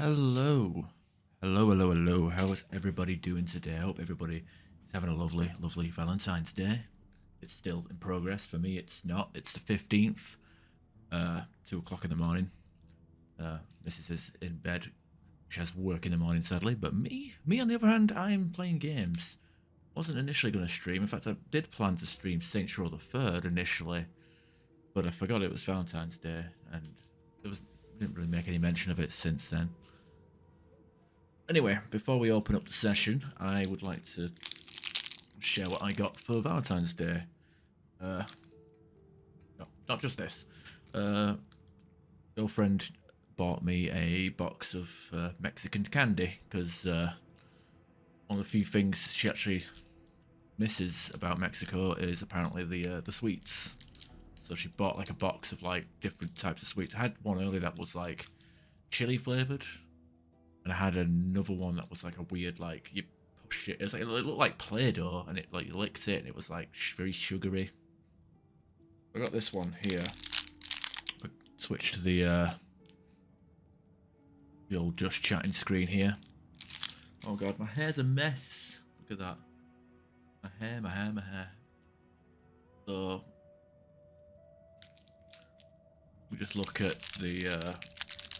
Hello. Hello. How is everybody doing today? I hope everybody is having a lovely Valentine's Day. It's still in progress. For me, it's not. It's the 15th, 2 o'clock in the morning. Mrs. is in bed. She has work in the morning, sadly. But me on the other hand, I'm playing games. Wasn't initially going to stream. In fact, I did plan to stream Saints Row the 3rd initially, but I forgot it was Valentine's Day, and didn't really make any mention of it since then. Anyway, before we open up the session, I would like to share what I got for Valentine's Day. No, not just this. Girlfriend bought me a box of Mexican candy because one of the few things she actually misses about Mexico is apparently the sweets. So she bought like a box of like different types of sweets. I had one earlier that was like chili flavored, and I had another one that was like a weird, like, you push it. It looked like Play-Doh, and it like you licked it, and it was like very sugary. I got this one here. Switch to the old just chatting screen here. Oh god, my hair's a mess. Look at that. My hair. So we just look at the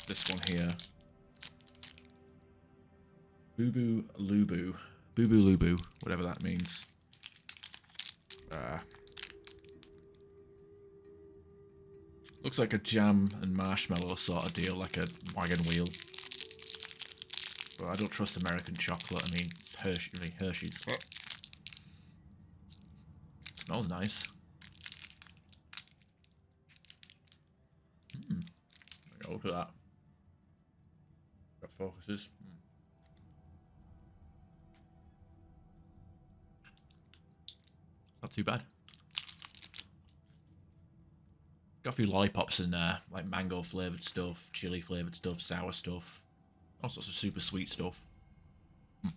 this one here. Boo Boo Lubu. Boo Boo Lubu, whatever that means. Looks like a jam and marshmallow sort of deal, like a wagon wheel. But I don't trust American chocolate. I mean, it's Hershey's. Oh. Smells nice. Look at that. That focuses. Not too bad. Got a few lollipops in there, like mango flavoured stuff, chili flavoured stuff, sour stuff, all sorts of super sweet stuff. I'm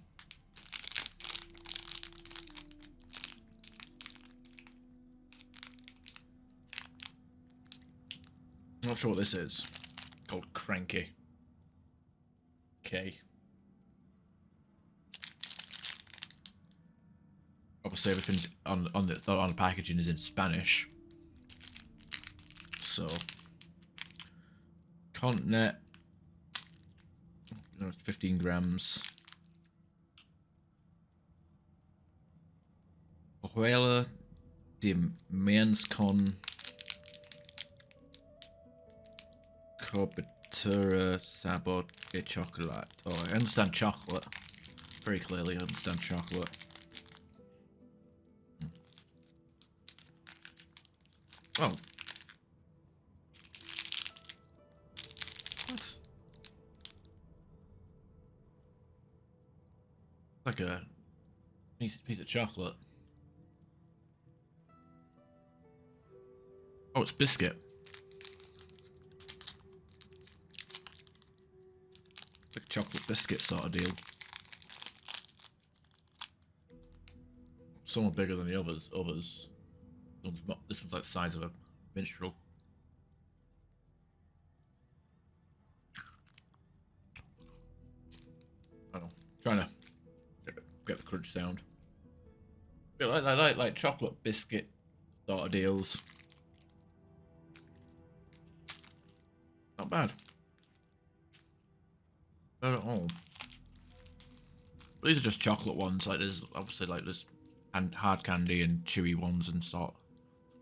not sure what this is. It's called Cranky. Okay. Obviously, everything's on the packaging is in Spanish. So, continent, 15 grams. Hojuela de Mens con cobertura sabor de chocolate. Oh, I understand chocolate. Very clearly, I understand chocolate. Oh. What? Like a piece of chocolate. Oh, it's biscuit. It's like a chocolate biscuit sort of deal. Somewhat bigger than the others. This one's like the size of a minstrel. I don't know. Trying to get the crunch sound. I like chocolate biscuit sort of deals. Not bad. Not at all. But these are just chocolate ones. Like there's obviously like this and hard candy and chewy ones and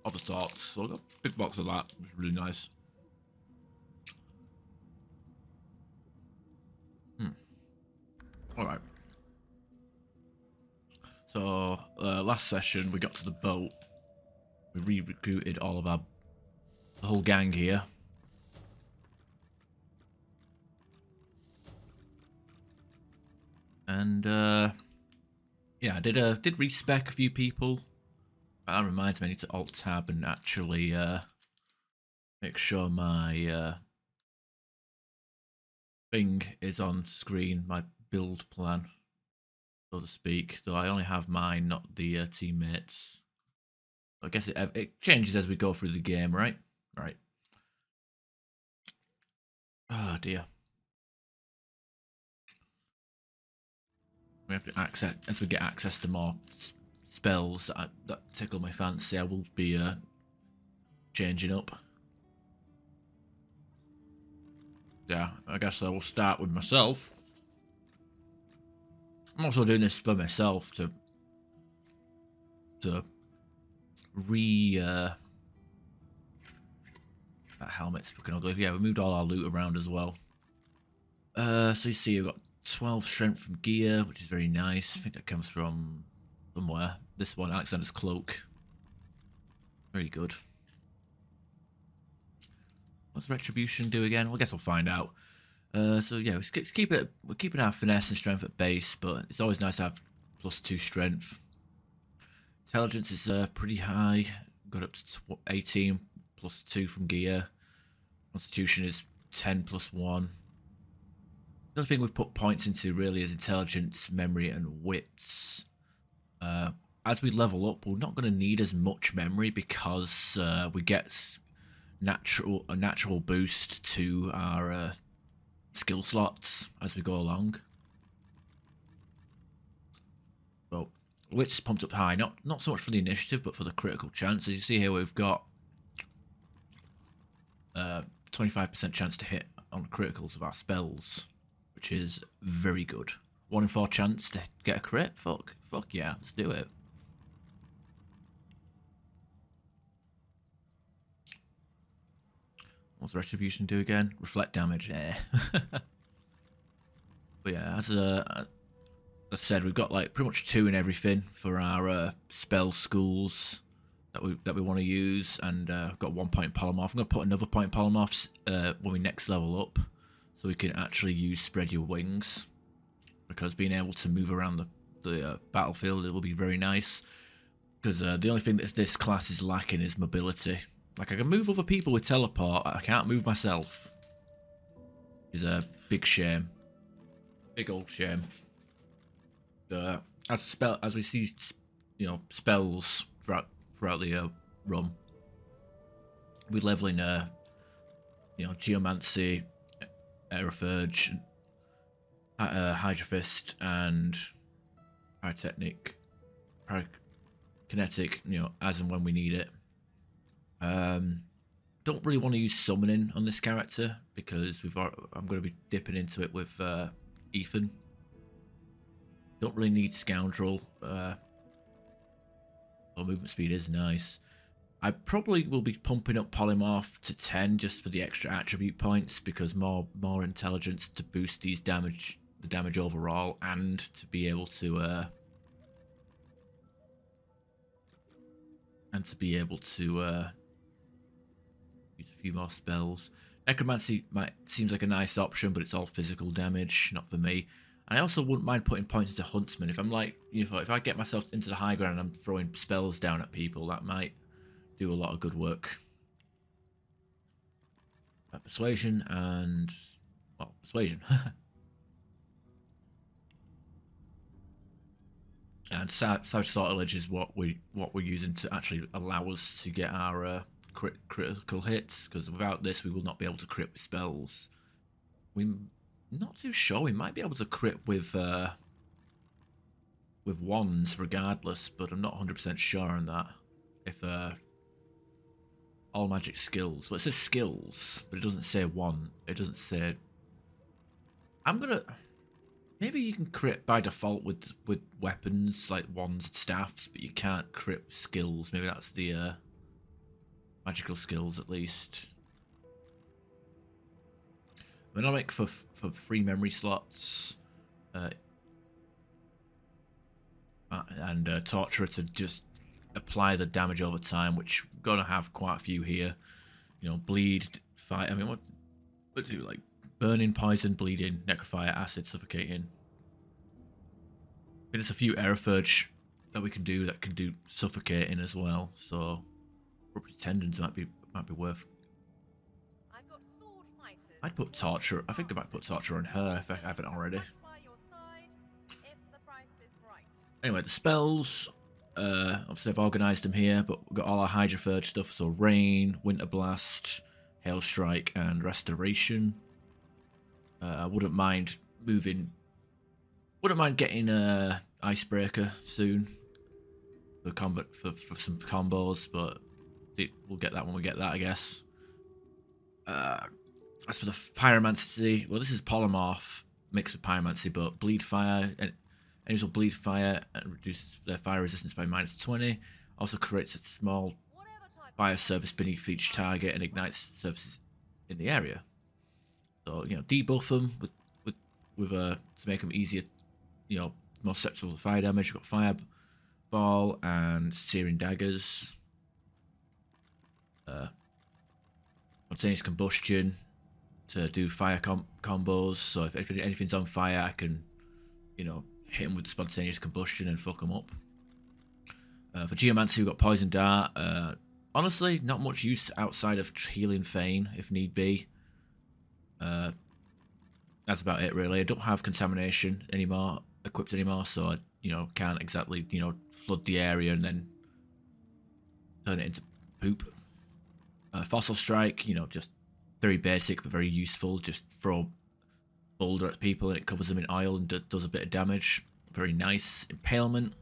other sorts. So I got a big box of that. It's really nice. All right. So last session we got to the boat. We re-recruited all of the whole gang here. And yeah, I did respec a few people. That reminds me, I need to alt tab and actually make sure my thing is on screen, my build plan, so to speak. Though I only have mine, not the teammates. I guess it changes as we go through the game, right? Right. Oh dear. we have to access as we get access to more spells that tickle my fancy. I will be changing up. Yeah, I guess I will start with myself. I'm also doing this for myself to that helmet's fucking ugly. Yeah, we moved all our loot around as well. So you see we've got 12 strength from gear, which is very nice. I think that comes from somewhere. This one, Alexander's cloak. Very good. What's retribution do again? Well, I guess we'll find out. So yeah, we're keeping our finesse and strength at base, but it's always nice to have +2 strength. Intelligence is pretty high. Got up to 18 +2 from gear. Constitution is 10 +1. The other thing we've put points into really is intelligence, memory, and wits. As we level up, we're not going to need as much memory because we get a natural boost to our skill slots as we go along. So wits pumped up high, not so much for the initiative, but for the critical chance. As you see here, we've got 25% chance to hit on criticals of our spells, which is very good. 1 in 4 chance to get a crit. Fuck yeah, let's do it. What's retribution do again? Reflect damage. But yeah, as I said, we've got like pretty much 2 in everything for our spell schools that we want to use, and got 1 point polymorph. I'm going to put another point polymorphs when we next level up, so we can actually use spread your wings, because being able to move around the battlefield, it will be very nice. Because the only thing that this class is lacking is mobility. Like, I can move other people with teleport, I can't move myself. It's a big shame. Big old shame. As we see, spells throughout the run, we're leveling, Geomancy, Aerophurge, Hydra Fist, and Pyrotechnic, Pyrokinetic, as and when we need it. Don't really want to use summoning on this character because I'm going to be dipping into it with Ethan. Don't really need Scoundrel. Movement speed is nice. I probably will be pumping up Polymorph to 10 just for the extra attribute points, because more intelligence to boost the damage overall, and to be able to use a few more spells. Necromancy seems like a nice option, but it's all physical damage, not for me. And I also wouldn't mind putting points into Huntsman. If I'm like, if I get myself into the high ground and I'm throwing spells down at people, that might do a lot of good work. Persuasion and, well, persuasion. And Savage Sortilege is what we're using to actually allow us to get our critical hits, because without this we will not be able to crit with spells. We're not too sure. We might be able to crit with wands regardless, but I'm not 100% sure on that. If all magic skills, well, it says skills, but it doesn't say one. It doesn't say. Maybe you can crit by default with weapons like wands and staffs, but you can't crit with skills. Maybe that's the magical skills at least. Mnemonic for free memory slots, and Torturer to just apply the damage over time, which we're gonna have quite a few here. Bleed, fight. I mean, what do like burning, poison, bleeding, necrofire, acid, suffocating. There's a few Aerophurge that we can do that can do suffocating as well. So ruptured tendons might be worth. I'd put Torture. I think I might put Torture on her if I haven't already. Anyway, the spells. Obviously, I've organised them here, but we've got all our Hydra Furge stuff. So Rain, Winter Blast, Hail Strike, and Restoration. I wouldn't mind moving Wouldn't mind getting a icebreaker soon for combat for some combos, but we'll get that when we get that, I guess. As for the pyromancy, well, this is polymorph mixed with pyromancy, but bleed fire and enemies will bleed fire and reduces their fire resistance by -20. Also creates a small fire surface beneath each target and ignites surfaces in the area. So debuff them with to make them easier, more susceptible to fire damage. We've got fireball and searing daggers. Spontaneous combustion to do fire combos. So if anything's on fire, I can, hit them with spontaneous combustion and fuck them up. For Geomancy, we've got Poison Dart. Honestly, not much use outside of healing Feign if need be. That's about it, really. I don't have Contamination equipped anymore, so I, can't exactly, flood the area and then turn it into poop. Fossil Strike, just very basic but very useful. Just throw boulder at people and it covers them in oil and does a bit of damage. Very nice. Impalement,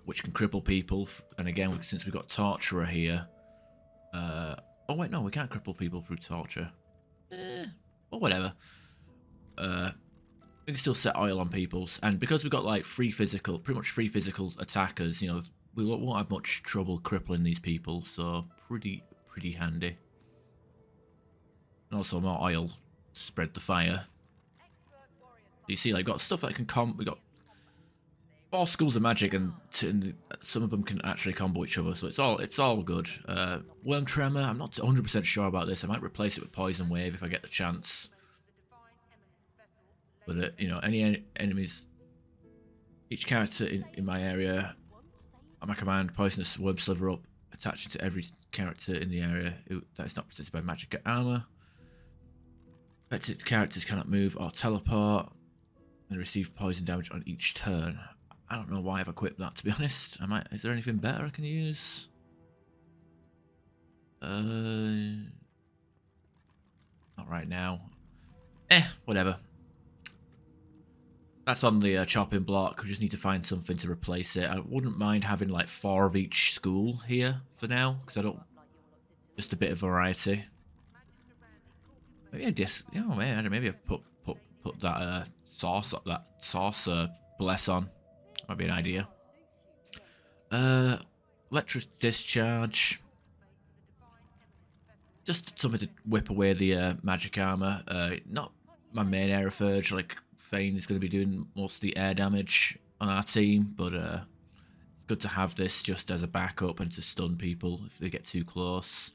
which can cripple people. And again, since we've got Torturer here. Oh wait, no, we can't cripple people through torture. Or whatever. We can still set oil on people, and because we've got like pretty much free physical attackers, we won't have much trouble crippling these people. So pretty handy. And also more oil to spread the fire. You see, like, got stuff that can we got 4 schools of magic, and some of them can actually combo each other. So it's all good. Worm Tremor, I'm not 100% sure about this. I might replace it with Poison Wave if I get the chance. But any enemies, each character in my area, at my command, Poisonous Worm Sliver up, attaching to every character in the area that is not protected by magic armor. Affected characters cannot move or teleport, and receive poison damage on each turn. I don't know why I've equipped that, to be honest. Is there anything better I can use? Not right now. Whatever. That's on the chopping block. We just need to find something to replace it. I wouldn't mind having like 4 of each school here for now, because I don't. Just a bit of variety. Maybe maybe I put that sauce bless on. Might be an idea. Electric discharge. Just something to whip away the magic armor. Not my main area of urge, like. Feign is going to be doing most of the air damage on our team, but it's good to have this just as a backup and to stun people if they get too close.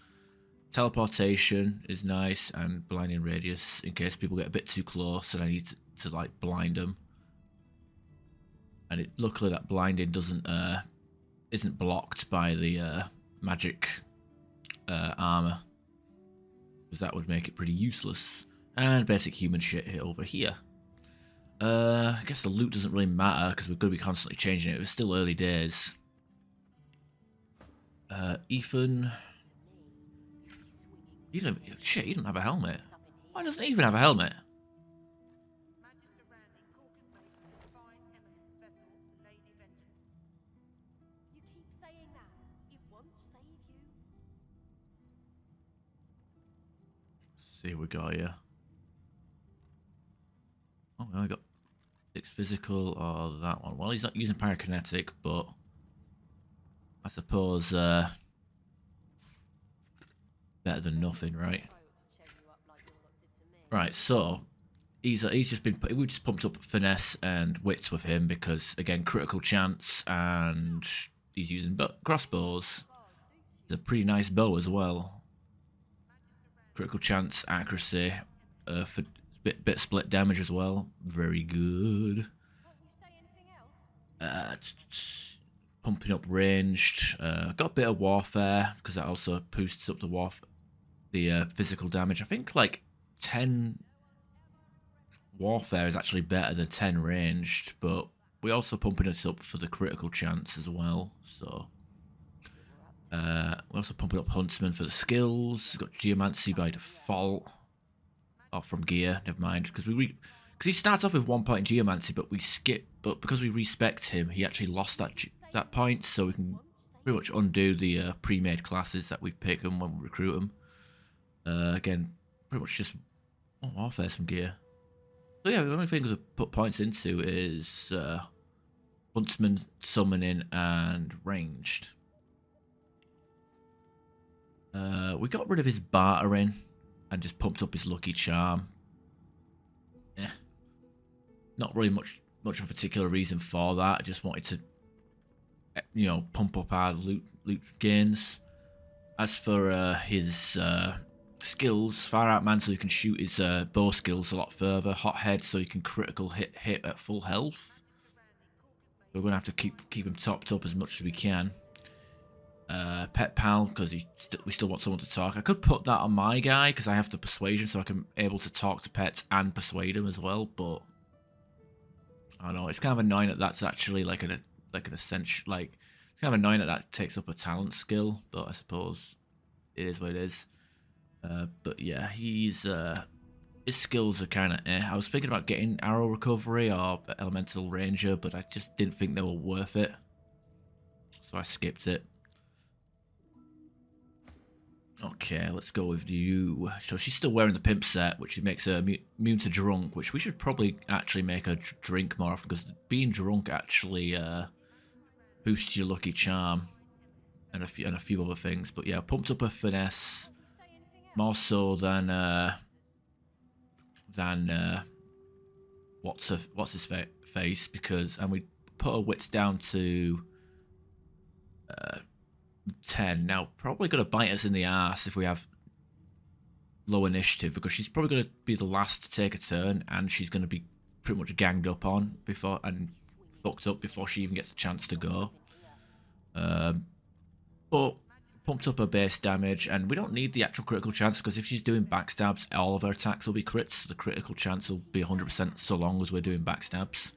Teleportation is nice, and blinding radius in case people get a bit too close and I need to like blind them. And luckily that blinding isn't blocked by the magic armor, because that would make it pretty useless. And basic human shit hit over here. I guess the loot doesn't really matter because we're going to be constantly changing it. It was still early days. Ethan. You don't have a helmet. Why doesn't he even have a helmet? Let's see what we got here. Oh, we only got 6 physical or that one. Well, he's not using pyrokinetic, but I suppose better than nothing, right? Right, so we've just pumped up finesse and wits with him because again, critical chance, and he's using crossbows. It's a pretty nice bow as well. Critical chance, accuracy, for bit split damage as well. Very good. Pumping up ranged. Got a bit of warfare because that also boosts up the physical damage. I think like 10 warfare is actually better than 10 ranged, but we're also pumping it up for the critical chance as well. So we're also pumping up Huntsman for the skills. Got Geomancy by default. Or from gear, never mind, because Because he starts off with 1 point in geomancy, but we skip. But because we respect him, he actually lost that point, so we can pretty much undo the pre-made classes that we pick them when we recruit them. Again, pretty much just warfare some gear. So yeah, the only things to put points into is Huntsman, Summoning, and Ranged. We got rid of his Bartering and just pumped up his Lucky Charm. Yeah, not really much of a particular reason for that. I just wanted to, you know, pump up our loot gains. As for his skills, Far Out Man, so he can shoot his bow skills a lot further. Hothead, so he can critical hit at full health. We're gonna have to keep him topped up as much as we can. Pet Pal, because we still want someone to talk. I could put that on my guy because I have the persuasion, so I can able to talk to pets and persuade him as well. But I don't know, it's kind of annoying that that's actually like an essential, like it's kind of annoying that takes up a talent skill. But I suppose it is what it is. But yeah, his skills are kind of I was thinking about getting Arrow Recovery or Elemental Ranger, but I just didn't think they were worth it, so I skipped it. Okay, let's go with you. So she's still wearing the pimp set, which makes her immune to drunk, which we should probably actually make her drink more often, because being drunk actually boosts your lucky charm and a few other things. But yeah, pumped up her finesse more so than what's his face, because, and we put her wits down to 10. Now, probably going to bite us in the ass if we have low initiative, because she's probably going to be the last to take a turn, and she's going to be pretty much ganged up on before and fucked up before she even gets a chance to go. But pumped up her base damage, and we don't need the actual critical chance, because if she's doing backstabs, all of her attacks will be crits. So the critical chance will be 100% so long as we're doing backstabs.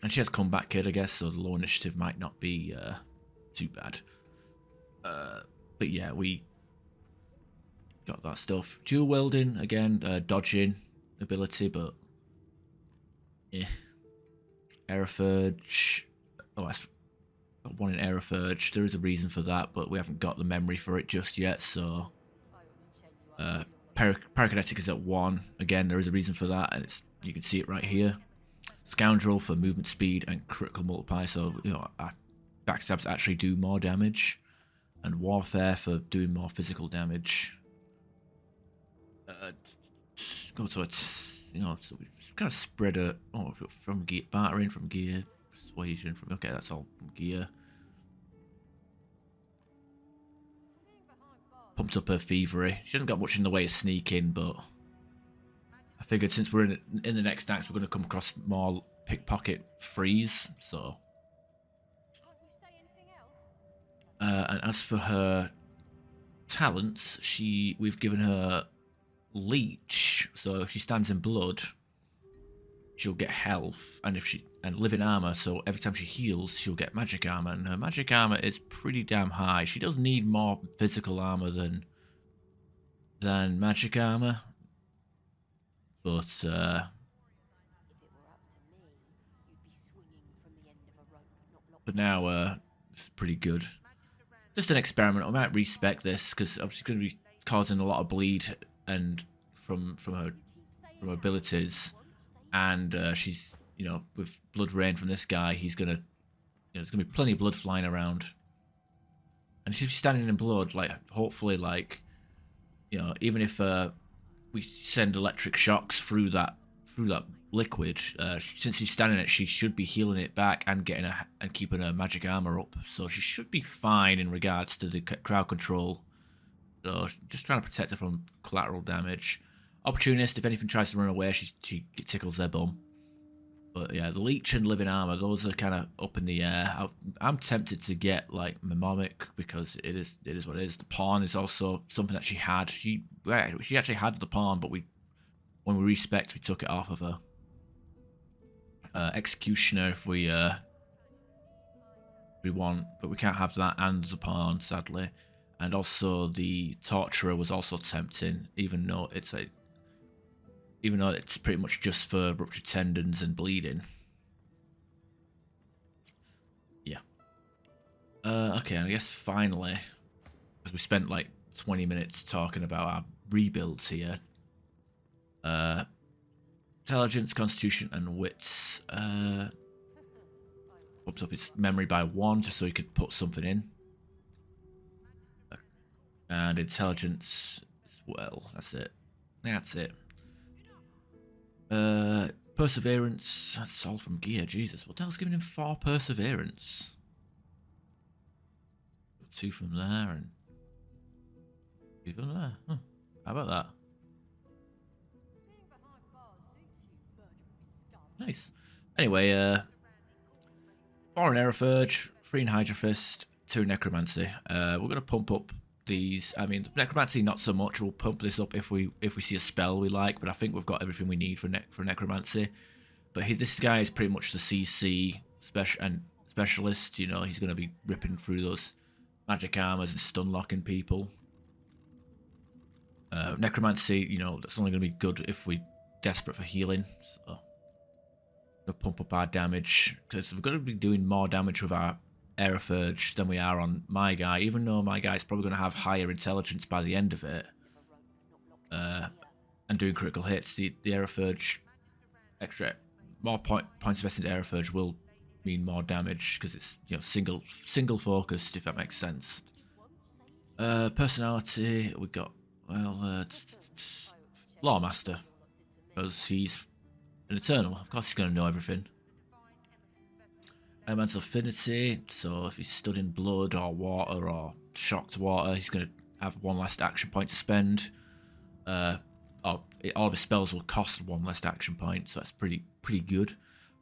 And she has Combat Kid, I guess, so the low initiative might not be too bad. But yeah, we got that stuff. Dual wielding, again, dodging ability, but yeah. Aerophurge. Oh, that's got one in Aerophurge. There is a reason for that, but we haven't got the memory for it just yet, so Parakinetic is at 1. Again, there is a reason for that, and you can see it right here. Scoundrel for movement speed and critical multiply, so you know, backstabs actually do more damage, and Warfare for doing more physical damage. Go to it, you know, so we kind of spread it. Oh, from gear, Bartering, from gear, Persuasion, from, okay, that's all from gear. Pumped up her Thievery. She hasn't got much in the way of sneaking, but I figured since we're in the next acts, we're going to come across more pickpocket freeze, so. And as for her talents, we've given her Leech, so if she stands in blood, she'll get health, and living armor, so every time she heals, she'll get magic armor, and her magic armor is pretty damn high. She does need more physical armor than magic armor, but now it's pretty good. Just an experiment. I might respec this, because obviously going to be causing a lot of bleed and from her abilities, and she's, you know, with blood rain from this guy, he's gonna, you know, there's gonna be plenty of blood flying around, and if she's standing in blood, like, hopefully, like, you know, even if we send electric shocks through that liquid, since she's standing it, she should be healing it back and keeping her magic armor up, so she should be fine in regards to the crowd control. So just trying to protect her from collateral damage. Opportunist, if anything tries to run away, she tickles their bum. But yeah, the Leech and Living Armor, those are kind of up in the air. I'm tempted to get like Mnemonic, because it is what it is. The Pawn is also something that she had. She actually had the Pawn, but when we respect, we took it off of her. Executioner if we want, but we can't have that and the Pawn, sadly. And also the Torturer was also tempting, even though it's even though it's pretty much just for ruptured tendons and bleeding. Yeah. Okay, and I guess finally, because we spent like 20 minutes talking about our rebuilds here. Intelligence, constitution, and wits. Ups up his memory by 1 just so he could put something in. And intelligence as well. That's it. That's it. Perseverance. That's all from gear. Jesus, what the hell's giving him 4 perseverance? 2 from there and 2 from there. Huh. How about that? Nice. Anyway, 4 in Aerophurge, 3 in Hydrophist, 2 in Necromancy. We're gonna pump up these. I mean, Necromancy not so much. We'll pump this up if we see a spell we like, but I think we've got everything we need for Necromancy. But this guy is pretty much the CC specialist. You know, he's gonna be ripping through those magic armors and stun locking people. Necromancy, you know, that's only gonna be good if we're desperate for healing. So we'll pump up our damage because we're going to be doing more damage with our Aerophurge than we are on my guy, even though my guy's probably going to have higher intelligence by the end of it. And doing critical hits, the Aerophurge extra more points invested in Aerophurge will mean more damage because it's, you know, single focused, if that makes sense. Personality, we got, well, Lawmaster, because he's an Eternal. Of course he's going to know everything. Elemental Affinity, so if he's stood in blood or water or shocked water, he's going to have 1 less action point to spend. All of his spells will cost 1 less action point, so that's pretty good.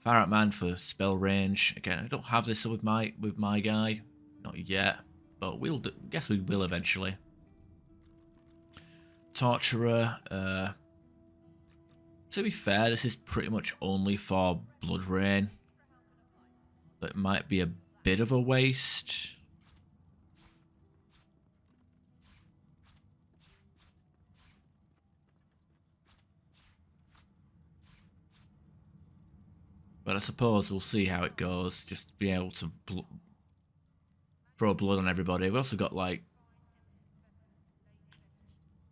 Fire Out Man for spell range. Again, I don't have this with my guy, not yet, but we'll guess we will eventually. Torturer. To be fair, this is pretty much only for Blood Rain. So it might be a bit of a waste. But I suppose we'll see how it goes. Just be able to throw blood on everybody. We also got like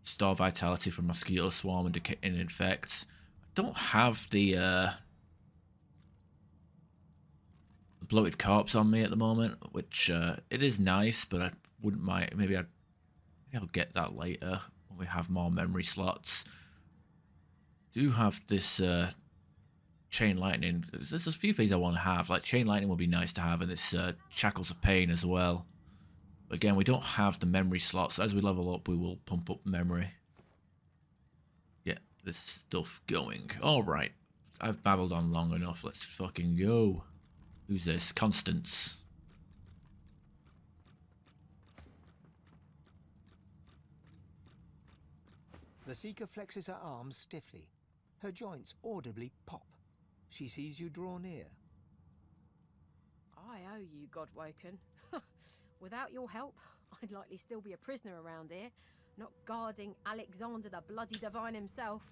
Store Vitality from Mosquito Swarm and Infect. Don't have the Bloated Corpse on me at the moment, which it is nice, but I wouldn't mind. Maybe I'll get that later when we have more memory slots. Do have this Chain Lightning. There's a few things I want to have. Like Chain Lightning would be nice to have, and this Shackles of Pain as well. But again, we don't have the memory slots. So as we level up, we will pump up memory. This stuff going. Alright. I've babbled on long enough. Let's fucking go. Who's this? Constance. The Seeker flexes her arms stiffly. Her joints audibly pop. She sees you draw near. I owe you, Godwoken. Without your help, I'd likely still be a prisoner around here, not guarding Alexander the Bloody Divine himself.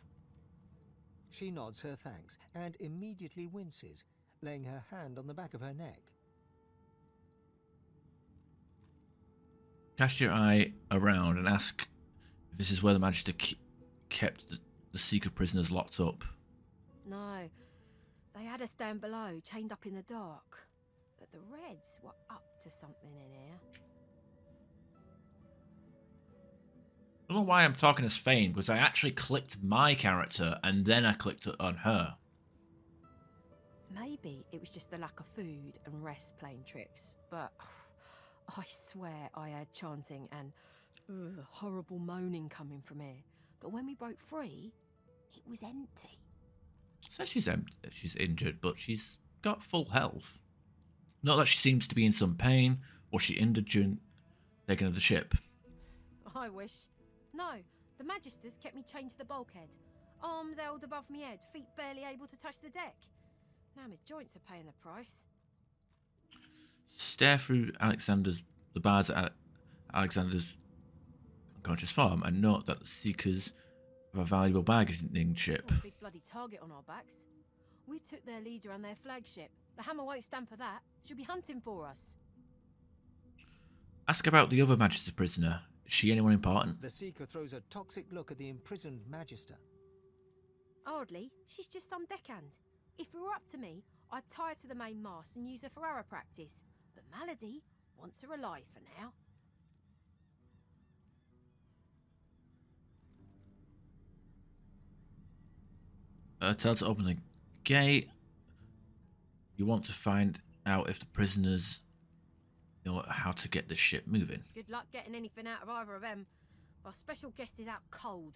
She nods her thanks and immediately winces, laying her hand on the back of her neck. Cast your eye around and ask if this is where the Magister kept the Seeker prisoners locked up. No, they had us down below, chained up in the dark. But the Reds were up to something in here. I don't know why I'm talking as Fane, because I actually clicked my character and then I clicked on her. Maybe it was just the lack of food and rest playing tricks, but I swear I heard chanting and horrible moaning coming from here. But when we broke free, it was empty. So she's injured, but she's got full health. Not that she seems to be in some pain, or she injured during taking of the ship. I wish. No, the Magisters kept me chained to the bulkhead. Arms held above my head, feet barely able to touch the deck. Now my joints are paying the price. Stare through the bars at Alexander's unconscious form and note that the Seekers have of a valuable bargaining chip. Got a big bloody target on our backs. We took their leader and their flagship. The Hammer won't stand for that. She'll be hunting for us. Ask about the other Magister prisoner. Is she anyone important? The Seeker throws a toxic look at the imprisoned Magister. Hardly. She's just some deckhand. If it were up to me, I'd tie her to the main mast and use her for arrow practice. But Malady wants her alive for now. Tell her to open the gate. You want to find out if the prisoners know how to get the ship moving. Good luck getting anything out of either of them. Our special guest is out cold,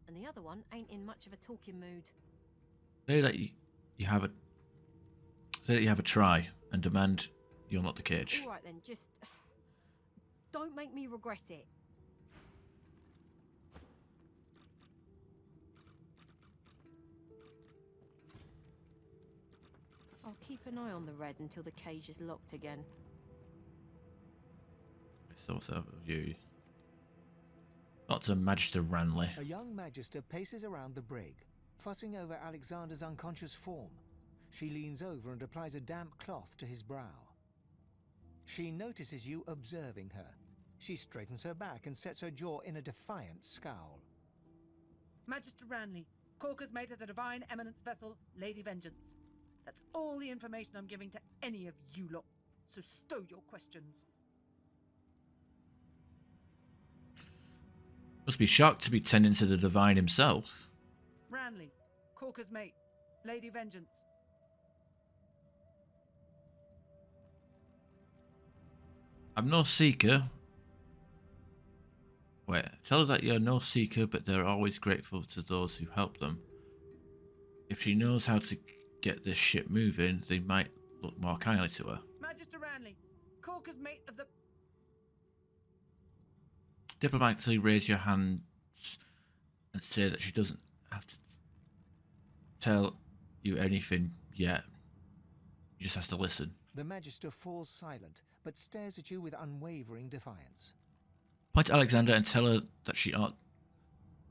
and the other one ain't in much of a talking mood. Say that you have a try and demand you unlock the cage. All right then, just don't make me regret it. I'll keep an eye on the red until the cage is locked again. So what's up with you? Dr. Magister Ranley. A young Magister paces around the brig, fussing over Alexander's unconscious form. She leans over and applies a damp cloth to his brow. She notices you observing her. She straightens her back and sets her jaw in a defiant scowl. Magister Ranley, Corker's mate of the Divine Eminence vessel, Lady Vengeance. That's all the information I'm giving to any of you lot, so stow your questions. Must be shocked to be tending to the Divine himself. Ranley, Corker's mate, Lady Vengeance. I'm no seeker. Wait, tell her that you're no seeker, but they're always grateful to those who help them. If she knows how to get this ship moving, they might look more kindly to her. Magister Ranley, Corker's mate of the... Diplomatically raise your hands and say that she doesn't have to tell you anything yet. You just have to listen. The Magister falls silent, but stares at you with unwavering defiance. Point to Alexander and tell her that she ought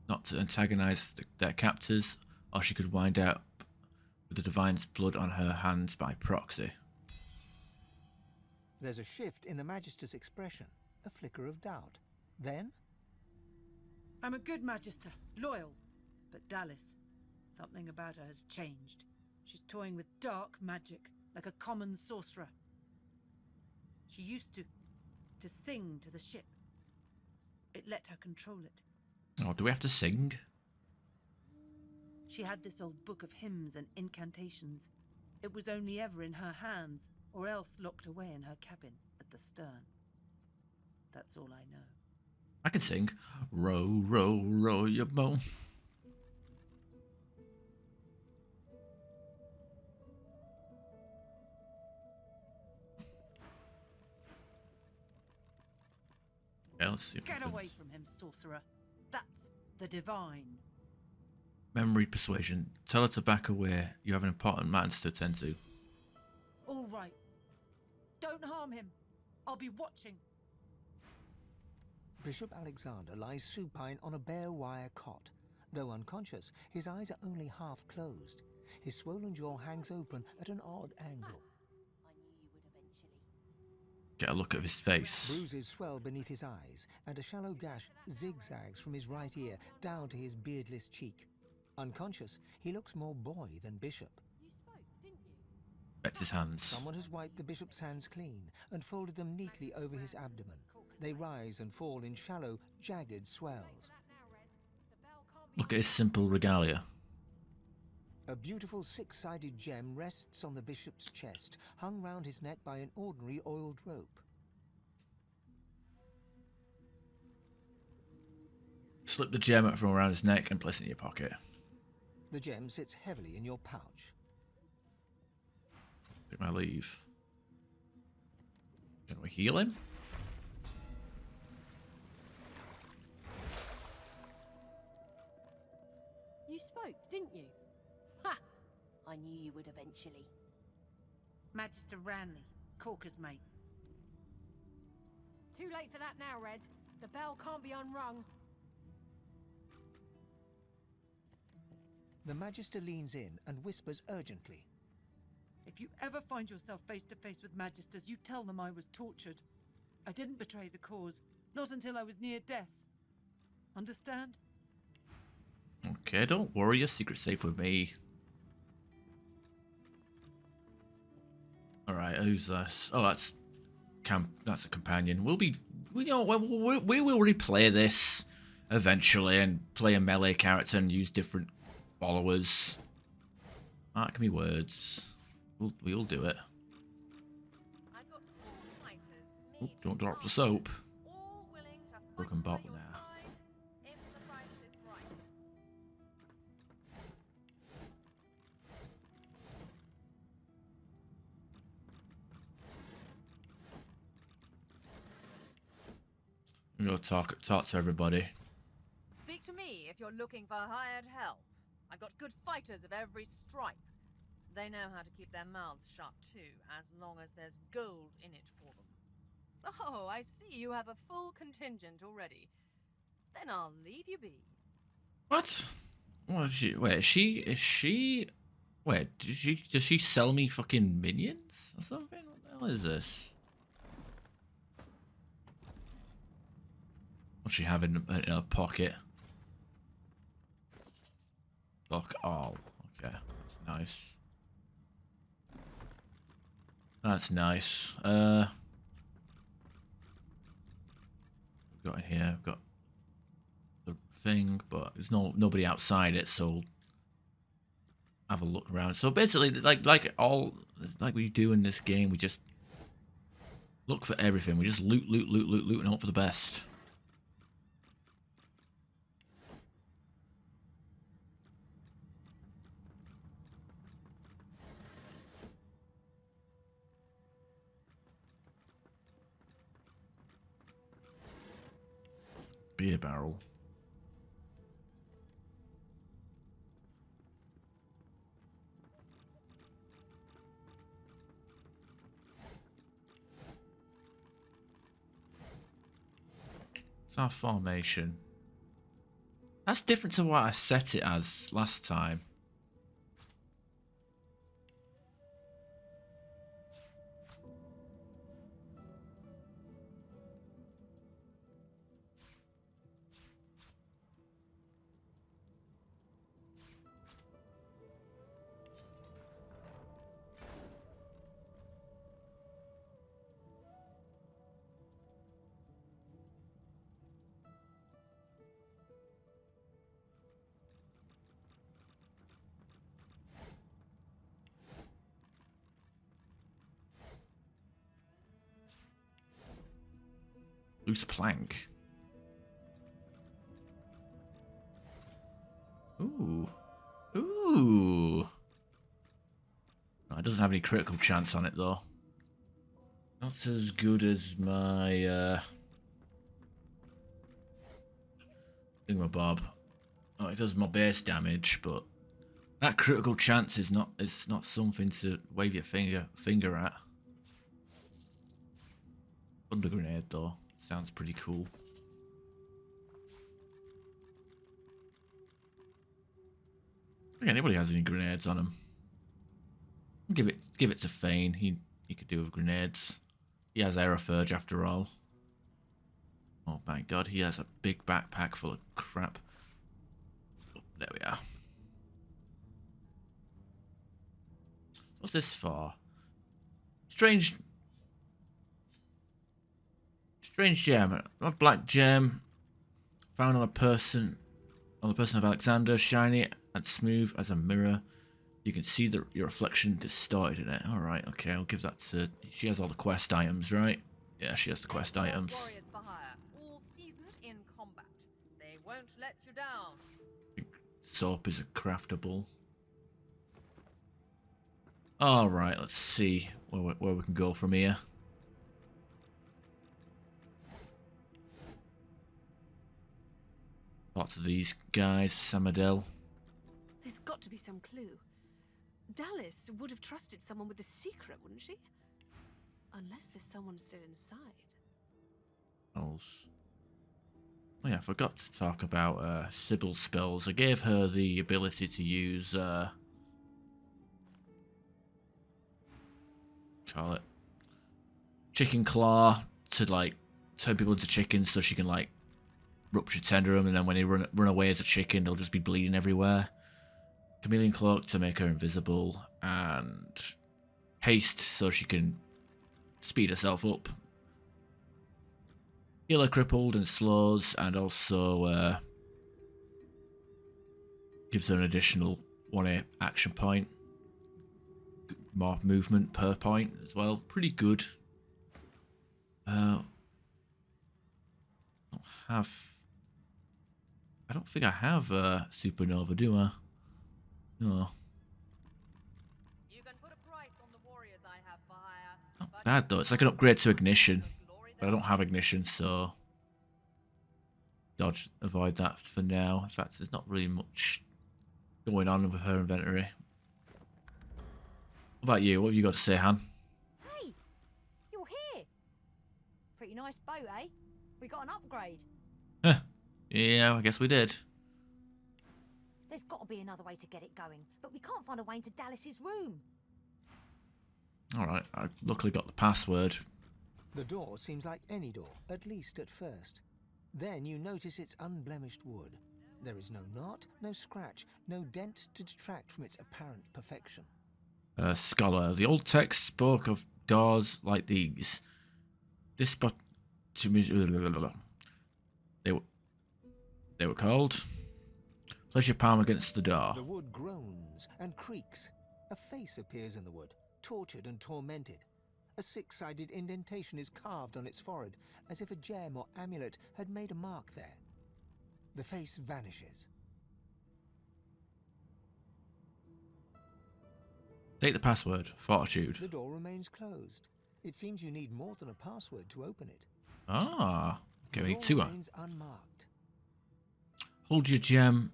not to antagonize their captors, or she could wind up with the Divine's blood on her hands by proxy. There's a shift in the Magister's expression, a flicker of doubt. Then, I'm a good Magister, loyal, but Dallas, something about her has changed. She's toying with dark magic, like a common sorcerer. She used to sing to the ship. It let her control it. Oh, do we have to sing? She had this old book of hymns and incantations. It was only ever in her hands, or else locked away in her cabin at the stern. That's all I know. I can sing. Row, row, row your boat. Okay, let's see. Get away from him, sorcerer. That's the Divine. Memory persuasion. Tell her to back away. You have an important matter to attend to. All right. Don't harm him. I'll be watching. Bishop Alexander lies supine on a bare wire cot. Though unconscious, his eyes are only half closed. His swollen jaw hangs open at an odd angle. Get a look at his face. Bruises swell beneath his eyes, and a shallow gash zigzags from his right ear down to his beardless cheek. Unconscious, he looks more boy than bishop. You spoke, didn't you? Wets his hands. Someone has wiped the bishop's hands clean and folded them neatly over his abdomen. They rise and fall in shallow, jagged swells. Look at his simple regalia. A beautiful six-sided gem rests on the bishop's chest, hung round his neck by an ordinary oiled rope. Slip the gem from around his neck and place it in your pocket. The gem sits heavily in your pouch. Take my leave. Can we heal him? You spoke, didn't you? Ha! I knew you would eventually. Magister Ranley, Corker's mate. Too late for that now, Red. The bell can't be unrung. The Magister leans in and whispers urgently. If you ever find yourself face to face with Magisters, you tell them I was tortured. I didn't betray the cause, not until I was near death. Understand? Okay, don't worry, your secret's safe with me. Alright, who's this? Oh, that's a companion. We will replay this eventually and play a melee character and use different followers. Mark me words. We'll do it. I've got 4 fighters. Ooh, don't drop the soap. All willing to fight Broken by bottle your now. side if the price is right. I'm gonna talk to everybody. Speak to me if you're looking for hired help. I've got good fighters of every stripe. They know how to keep their mouths shut too, as long as there's gold in it for them. Oh, I see you have a full contingent already. Then I'll leave you be. What? What is she? Wait, is she? Wait, does she sell me fucking minions or something? What the hell is this? What's she have in her pocket? Fuck all. Okay, that's nice. That's nice. We've got in here. We've got the thing, but there's nobody outside it, so have a look around. So basically, like we do in this game, we just look for everything. We just loot, and hope for the best. Beer barrel. It's our formation. That's different to what I set it as last time. Loose plank. Ooh. Ooh. No, it doesn't have any critical chance on it, though. Not as good as my, thingamabob. Oh, it does more base damage, but that critical chance is not something to wave your finger at. Thunder grenade, though. Sounds pretty cool. I think anybody has any grenades on him. Give it to Fane. He could do with grenades. He has Aerophurge after all. Oh my god, he has a big backpack full of crap. Oh, there we are. What's this for? Strange gem. A black gem found on the person of Alexander, shiny and smooth as a mirror. You can see your reflection distorted in it. Alright, okay, I'll give that to... She has all the quest items, right? Yeah, she has the quest items. Warriors for hire, all seasoned in combat. They won't let you down. Soap is a craftable. Alright, let's see where we can go from here. Talk to these guys, Samadel. There's got to be some clue. Dallas would have trusted someone with a secret, wouldn't she? Unless there's someone still inside. Else. Oh yeah, I forgot to talk about Sybil's spells. I gave her the ability to use call it chicken claw to like turn people into chickens, so she can like rupture tender them, and then when they run away as a chicken, they'll just be bleeding everywhere. Chameleon cloak to make her invisible, and haste so she can speed herself up. Heal her crippled and slows, and also gives her an additional 1 action point. More movement per point as well. Pretty good. I don't think I have Supernova, do I? No. You can put a price on the warriors I have for hire. Not bad though. It's like an upgrade to ignition. But I don't have ignition, so avoid that for now. In fact, there's not really much going on with her inventory. What about you? What have you got to say, Han? Hey, you're here. Pretty nice boat, eh? We got an upgrade. Huh. Yeah, I guess we did. There's got to be another way to get it going, but we can't find a way into Dallas's room. Alright, I luckily got the password. The door seems like any door, at least at first. Then you notice its unblemished wood. There is no knot, no scratch, no dent to detract from its apparent perfection. Scholar, the old text spoke of doors like these. They were called. Place your palm against the door. The wood groans and creaks. A face appears in the wood, tortured and tormented. A 6-sided indentation is carved on its forehead, as if a gem or amulet had made a mark there. The face vanishes. Take the password. Fortitude. The door remains closed. It seems you need more than a password to open it. Ah. Okay, we The need door 2. remains unmarked. Hold your gem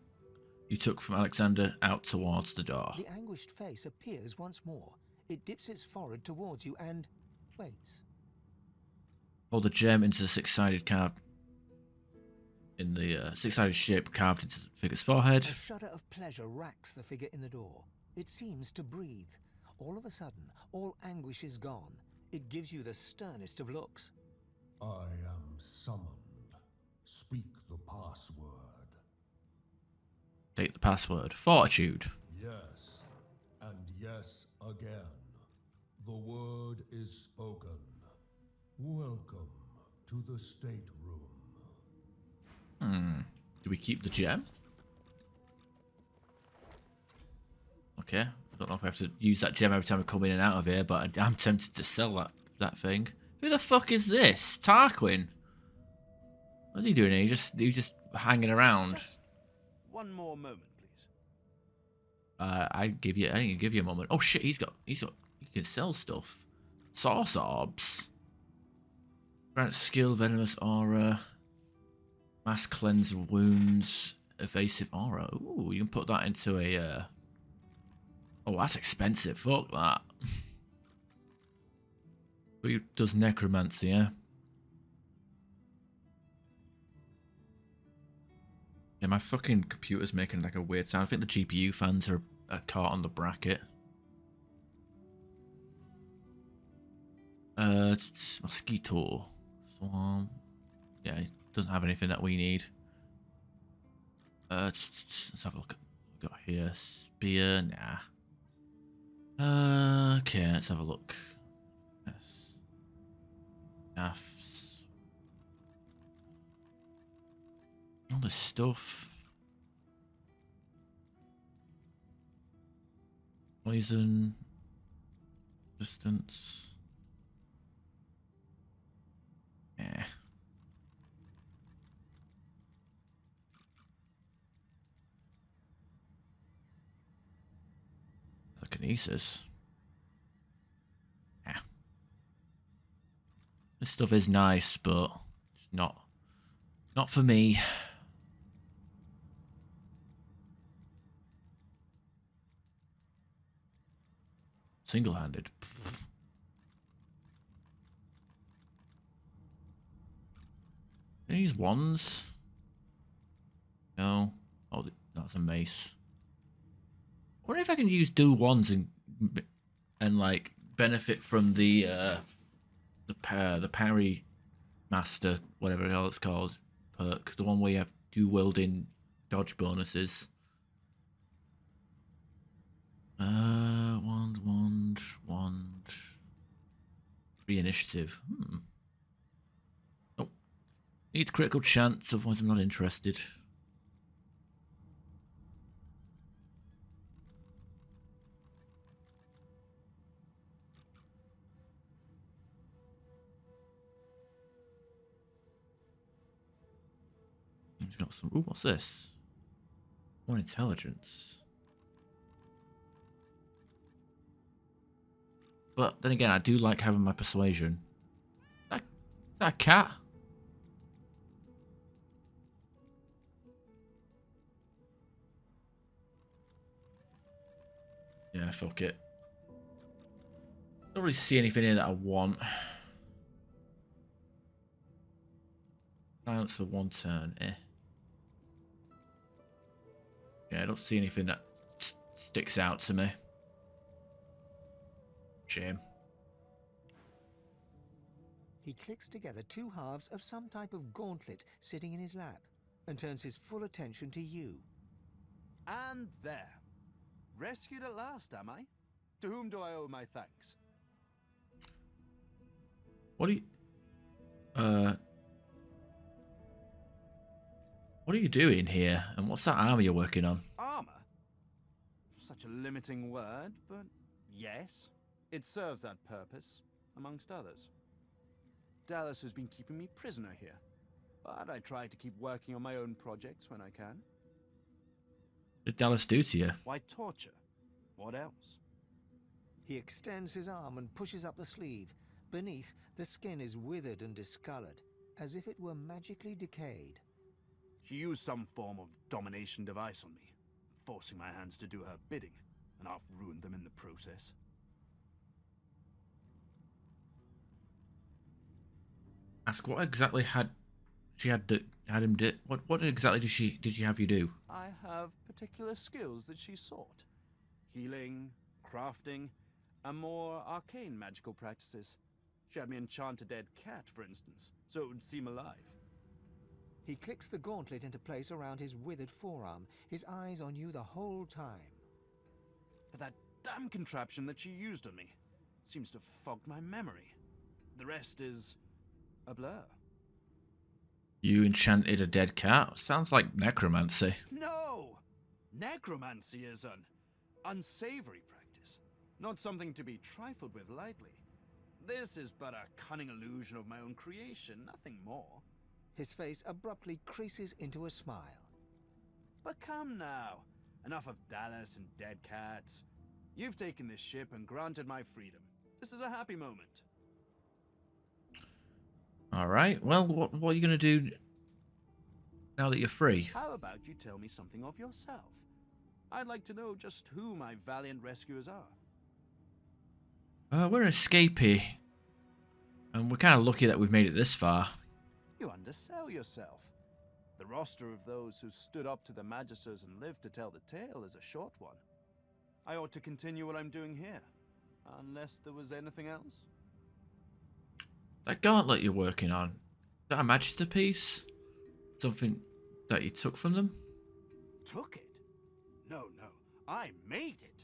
you took from Alexander out towards the door. The anguished face appears once more. It dips its forehead towards you and waits. Hold the gem into the 6-sided shape carved into the figure's forehead. A shudder of pleasure racks the figure in the door. It seems to breathe. All of a sudden, all anguish is gone. It gives you the sternest of looks. I am summoned. Speak the password. Take the password. Fortitude. Yes, and yes again. The word is spoken. Welcome to the stateroom. Do we keep the gem? Okay. I don't know if I have to use that gem every time I come in and out of here, but I'm tempted to sell that thing. Who the fuck is this? Tarquin? What's he doing here? He's just hanging around. Just one more moment, please. I need to give you a moment. Oh shit, he can sell stuff. Source orbs. Grant skill, venomous aura. Mass cleanse wounds, evasive aura. Ooh, you can put that into a oh, that's expensive. Fuck that. But he does necromancy, yeah? Yeah, my fucking computer's making like a weird sound. I think the GPU fans are caught on the bracket. It's mosquito. Swarm. Yeah, it doesn't have anything that we need. Let's have a look at what we got here. Spear, nah. Okay, let's have a look. Yes. Staffs. All this stuff. Poison. Distance. Yeah. Telekinesis. Yeah. This stuff is nice, but it's not for me. Single-handed. These wands. No. Oh, that's a mace. I wonder if I can use dual wands and like benefit from the parry master, whatever the hell it's called, perk. The one where you have dual wielding dodge bonuses. Wand. 3 initiative. Oh, needs critical chance, otherwise I'm not interested. He's got some. Ooh, what's this? More intelligence. But then again, I do like having my persuasion. Is that a cat? Yeah, fuck it. Don't really see anything here that I want. Silence for 1 turn. Yeah, I don't see anything that sticks out to me. Shame. He clicks together 2 halves of some type of gauntlet sitting in his lap and turns his full attention to you. And there. Rescued at last, am I? To whom do I owe my thanks? What are you doing here? And what's that armor you're working on? Armor? Such a limiting word, but yes. It serves that purpose, amongst others. Dallas has been keeping me prisoner here, but I try to keep working on my own projects when I can. What did Dallas do to you? Why torture? What else? He extends his arm and pushes up the sleeve. Beneath, the skin is withered and discolored, as if it were magically decayed. She used some form of domination device on me, forcing my hands to do her bidding, and I've ruined them in the process. Ask what exactly had him do? What exactly did she have you do? I have particular skills that she sought. Healing, crafting, and more arcane magical practices. She had me enchant a dead cat, for instance, so it would seem alive. He clicks the gauntlet into place around his withered forearm, his eyes on you the whole time. But that damn contraption that she used on me seems to have fogged my memory. The rest is a blur. You enchanted a dead cat? Sounds like necromancy. No! Necromancy is an unsavory practice, not something to be trifled with lightly. This is but a cunning illusion of my own creation, nothing more. His face abruptly creases into a smile. But come now, enough of Dallas and dead cats. You've taken this ship and granted my freedom. This is a happy moment. Alright, well, what are you going to do now that you're free? How about you tell me something of yourself? I'd like to know just who my valiant rescuers are. We're an escapee. And we're kind of lucky that we've made it this far. You undersell yourself. The roster of those who stood up to the Magisters and lived to tell the tale is a short one. I ought to continue what I'm doing here, unless there was anything else. That gauntlet you're working on, is that a Magister piece? Something that you took from them? Took it? No, I made it.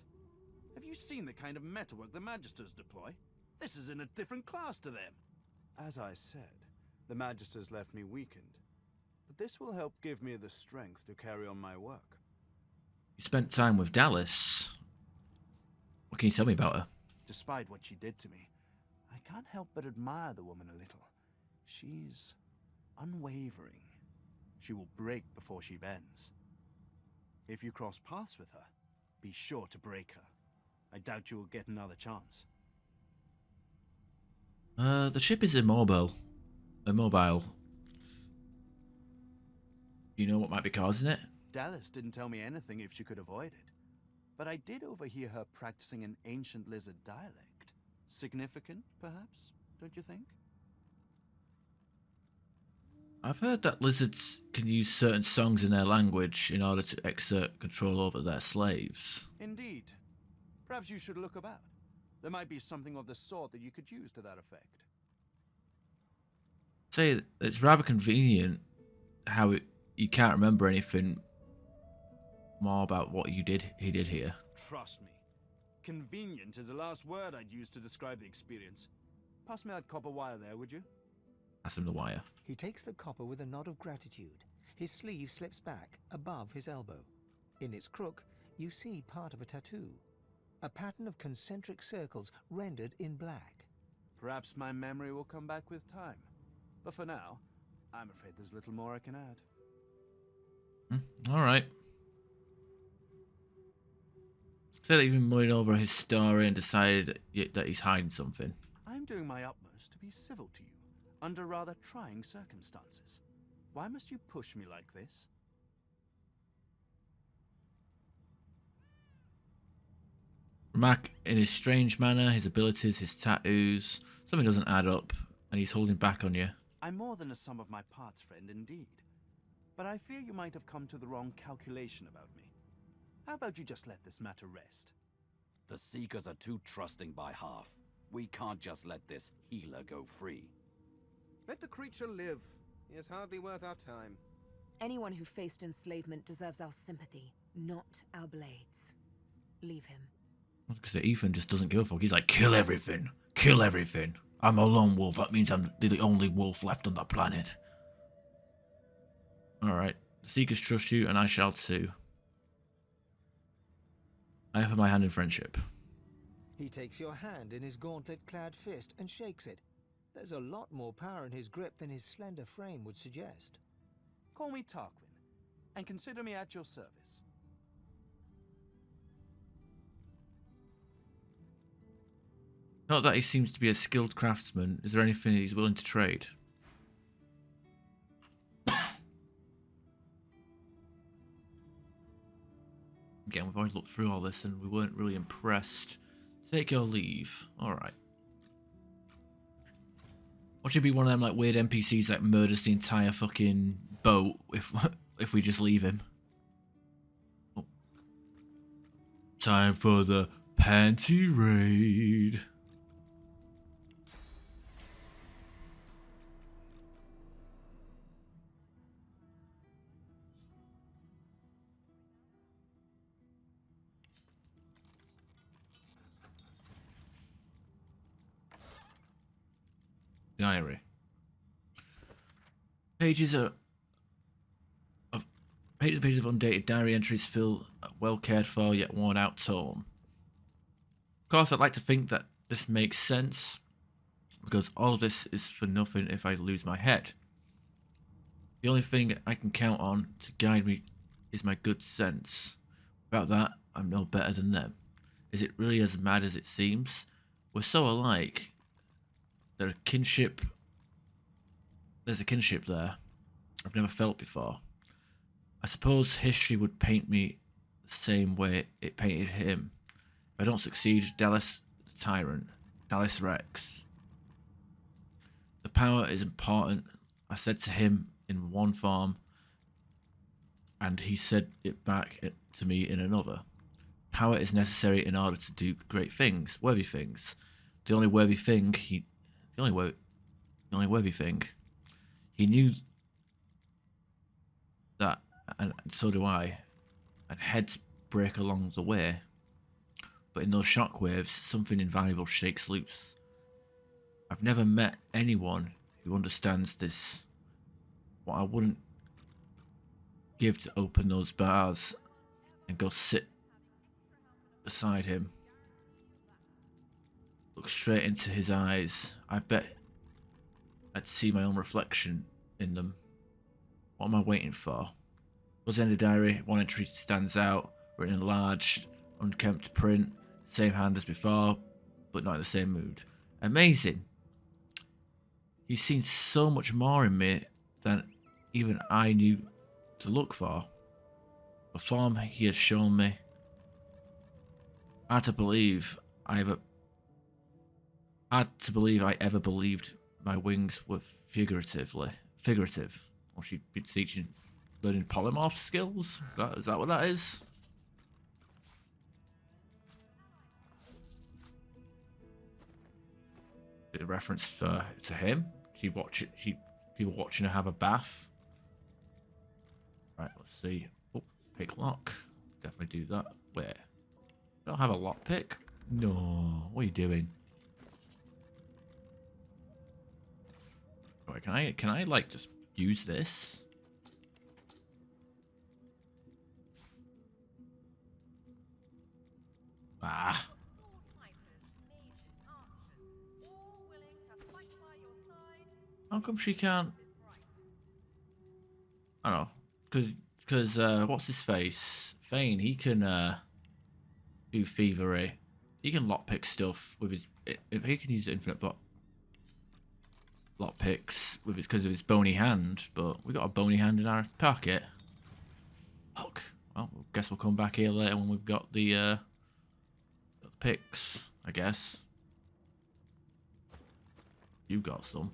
Have you seen the kind of metalwork the Magisters deploy? This is in a different class to them. As I said, the Magisters left me weakened, but this will help give me the strength to carry on my work. You spent time with Dallas. What can you tell me about her? Despite what she did to me, I can't help but admire the woman a little. She's unwavering. She will break before she bends. If you cross paths with her, be sure to break her. I doubt you will get another chance. The ship is immobile. Do you know what might be causing it? Dallas didn't tell me anything if she could avoid it, but I did overhear her practicing an ancient lizard dialect. Significant, perhaps, don't you think? I've heard that lizards can use certain songs in their language in order to exert control over their slaves. Indeed. Perhaps you should look about. There might be something of the sort that you could use to that effect. Say it's rather convenient how you can't remember anything more about what he did here. Trust me. Convenient is the last word I'd use to describe the experience. Pass me that copper wire there, would you? Pass him the wire. He takes the copper with a nod of gratitude. His sleeve slips back above his elbow. In its crook, you see part of a tattoo. A pattern of concentric circles rendered in black. Perhaps my memory will come back with time. But for now, I'm afraid there's little more I can add. Alright. Said that even mulling over his story and decided that he's hiding something. I'm doing my utmost to be civil to you, under rather trying circumstances. Why must you push me like this? Remark in his strange manner, his abilities, his tattoos. Something doesn't add up, and he's holding back on you. I'm more than a sum of my parts, friend, indeed. But I fear you might have come to the wrong calculation about me. How about you just let this matter rest? The Seekers are too trusting by half. We can't just let this healer go free. Let the creature live. He is hardly worth our time. Anyone who faced enslavement deserves our sympathy, not our blades. Leave him. Because Ethan just doesn't give a fuck. He's like, kill everything. Kill everything. I'm a lone wolf. That means I'm the only wolf left on the planet. Alright. The Seekers trust you, and I shall too. I offer my hand in friendship. He takes your hand in his gauntlet-clad fist and shakes it. There's a lot more power in his grip than his slender frame would suggest. Call me Tarquin, and consider me at your service. Not that he seems to be a skilled craftsman. Is there anything he's willing to trade? Again, we've already looked through all this and we weren't really impressed. Take your leave. Alright. Or should be one of them like weird NPCs that murders the entire fucking boat if we just leave him. Oh. Time for the panty raid. Diary. Pages of undated diary entries fill a well cared for yet worn out tome. Of course, I'd like to think that this makes sense, because all of this is for nothing if I lose my head. The only thing I can count on to guide me is my good sense. Without that, I'm no better than them. Is it really as mad as it seems? We're so alike. There's a kinship there I've never felt before. I suppose history would paint me the same way it painted him. If I don't succeed, Dallas the Tyrant, Dallas Rex. The power is important, I said to him in one form, and he said it back to me in another. Power is necessary in order to do great things, worthy things. The only worthy thing he knew that, and so do I, and heads break along the way, but in those shockwaves something invaluable shakes loose. I've never met anyone who understands this. What I wouldn't give to open those bars and go sit beside him, look straight into his eyes. I bet I'd see my own reflection in them. What am I waiting for? Towards the end of the diary, one entry stands out, written in large, unkempt print, same hand as before, but not in the same mood. Amazing. He's seen so much more in me than even I knew to look for. The form he has shown me. Hard to believe I ever believed my wings were figurative. Or she'd be learning polymorph skills? Is that what that is? A reference to him? People watching her have a bath. Right, let's see. Oh, pick lock. Definitely do that. Where? Don't have a lockpick? No. What are you doing? Right, can I like just use this? Ah. How come she can't? I don't know. Because what's his face? Fane, he can do thievery. He can lockpick stuff with his. If he can use infinite lockpicks with his because of his bony hand, but we got a bony hand in our pocket. Fuck. Well, I guess we'll come back here later when we've got the picks. I guess. You got some.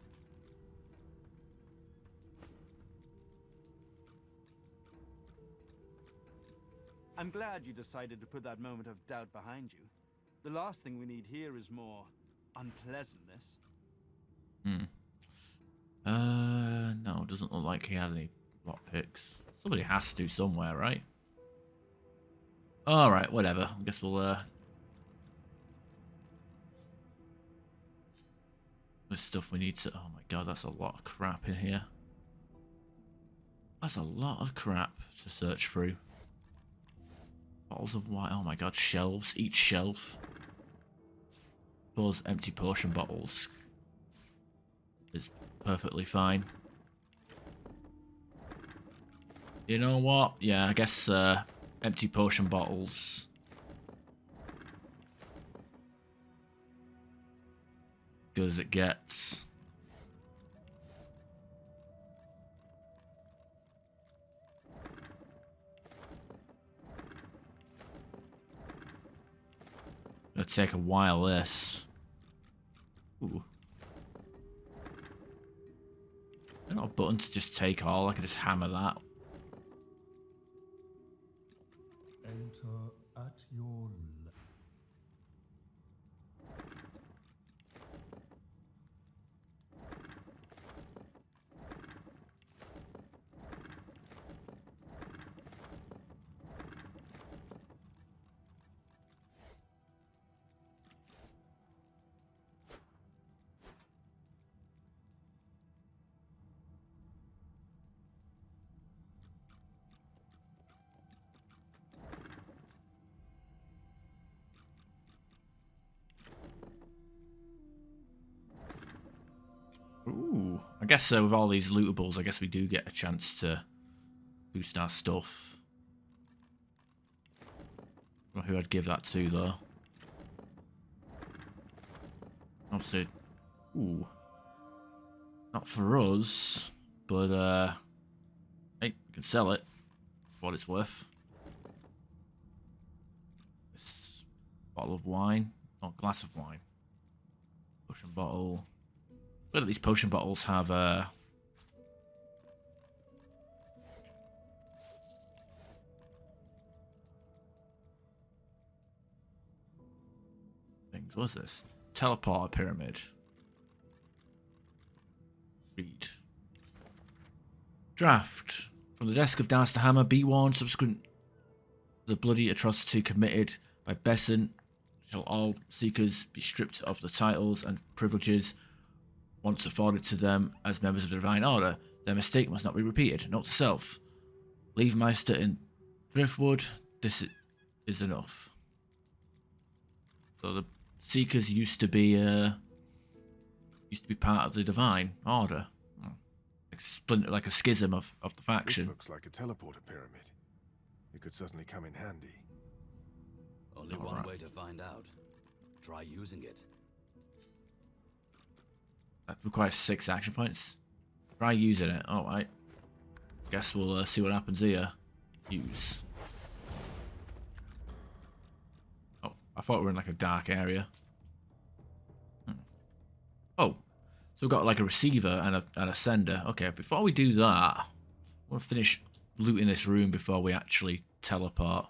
I'm glad you decided to put that moment of doubt behind you. The last thing we need here is more unpleasantness. No, it doesn't look like he has any lockpicks. Somebody has to somewhere, right? Alright, whatever. I guess we'll, there's stuff we need to... Oh my god, that's a lot of crap in here. That's a lot of crap to search through. Bottles of wine. Oh my god, shelves. Each shelf. Those empty potion bottles is perfectly fine. You know what? Yeah, I guess empty potion bottles. Good as it gets. It'll take a while, this. Ooh. There's not a button to just take all. I can just hammer that. Enter at your Ooh. I guess with all these lootables, I guess we do get a chance to boost our stuff. I don't know who I'd give that to, though. Obviously, ooh. Not for us, but, hey, we can sell it for what it's worth. This bottle of wine. Oh, glass of wine. Potion bottle. Look at these potion bottles have things. What's this? Teleporter pyramid. Read. Draft. From the desk of Darister Hammer, be warned, subsequent to the bloody atrocity committed by Besson, shall all seekers be stripped of the titles and privileges once afforded to them as members of the Divine Order. Their mistake must not be repeated. Note to self. Leave Meister in Driftwood. This is enough. So the Seekers used to be part of the Divine Order. Like, splinter, like a schism of the faction. This looks like a teleporter pyramid. It could certainly come in handy. Only one way to find out. Try using it. That requires 6 action points. Try using it. Alright. Guess we'll see what happens here. Use. Oh, I thought we were in like a dark area. Oh. So we've got like a receiver and a sender. Okay, before we do that, I want to finish looting this room before we actually teleport.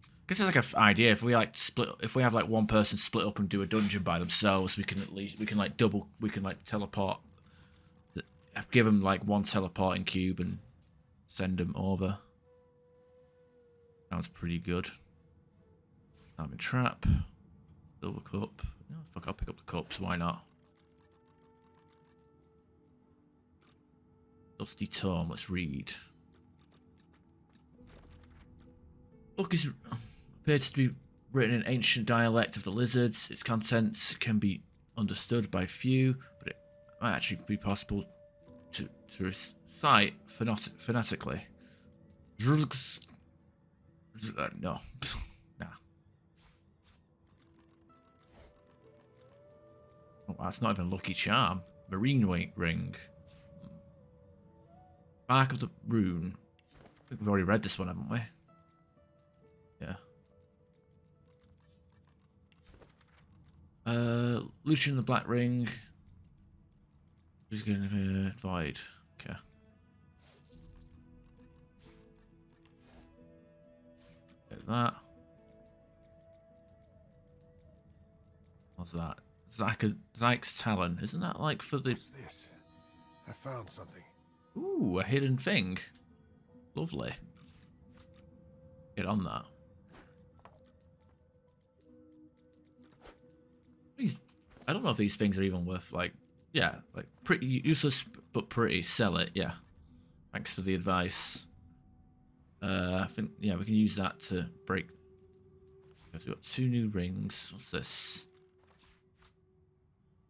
I guess it's like an idea. If we like split, if we have like one person split up and do a dungeon by themselves, we can like teleport. Give them like one teleporting cube and send them over. Sounds pretty good. Diamond trap, silver cup. No, fuck, I'll pick up the cups. Why not? Dusty tome. Let's read. Book is appears to be written in ancient dialect of the lizards. Its contents can be understood by few, but it might actually be possible to recite phonetically. No. Nah. Oh, that's not even a lucky charm. Marine ring. Bark of the rune. I think we've already read this one, haven't we? Yeah. Lucian the Black Ring. Just going to void. Okay. Get that. What's that? Zyke's Talon. Isn't that like for the... What's this? I found something. Ooh, a hidden thing. Lovely. Get on that. I don't know if these things are even worth, like... Yeah, like, pretty useless, but pretty. Sell it, yeah. Thanks for the advice. I think, yeah, we can use that to break... We've got 2 new rings. What's this?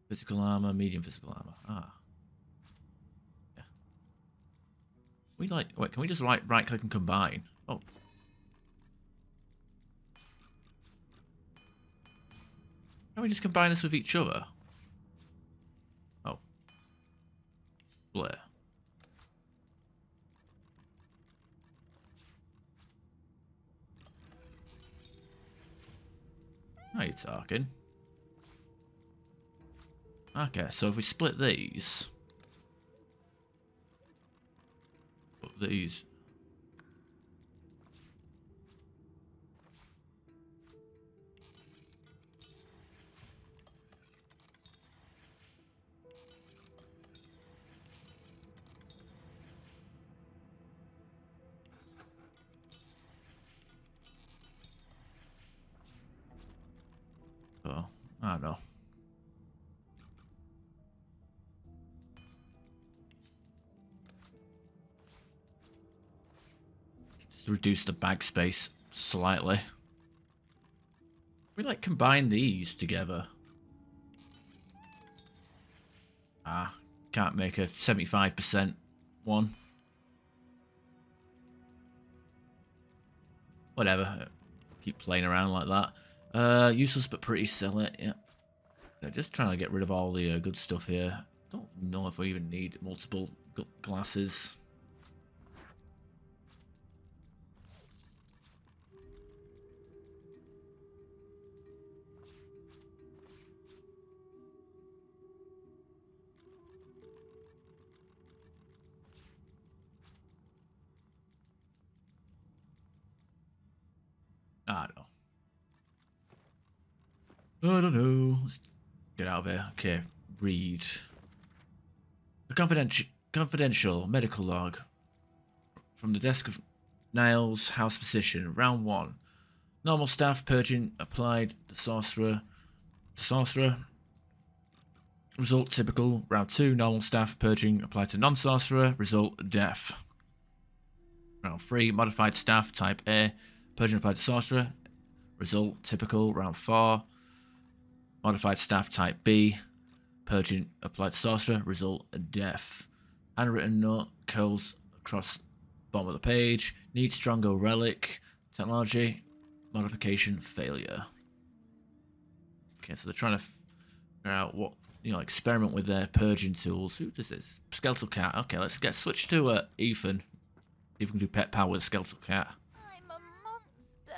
Physical armor, medium physical armor. Ah. Yeah. We like... Wait, can we just right-click and combine? Oh. Can we just combine this with each other? Oh. Blair. Now you're talking. Okay, so if we split these... Put these... Oh, I don't know. Just reduce the bag space slightly. We like combine these together. Ah, can't make a 75% one. Whatever. Keep playing around like that. Useless but pretty, sell it, yeah. They're just trying to get rid of all the good stuff here. Don't know if we even need multiple glasses. I don't know. Let's get out of here. Okay, read. A confidential medical log from the desk of Niles, house physician. Round 1. Normal staff purging applied the sorcerer. Result typical. Round 2. Normal staff purging applied to non-sorcerer. Result death. Round 3. Modified staff type A. Purging applied to sorcerer. Result typical. Round 4. Modified staff type B. Purging applied to sorcerer. Result death. Handwritten note curls across bottom of the page. Need stronger relic. Technology. Modification failure. Okay, so they're trying to figure out what, you know, experiment with their purging tools. Who does this? Skeletal cat. Okay, let's get switched to Ethan. See if we can do pet power with skeletal cat. I'm a monster.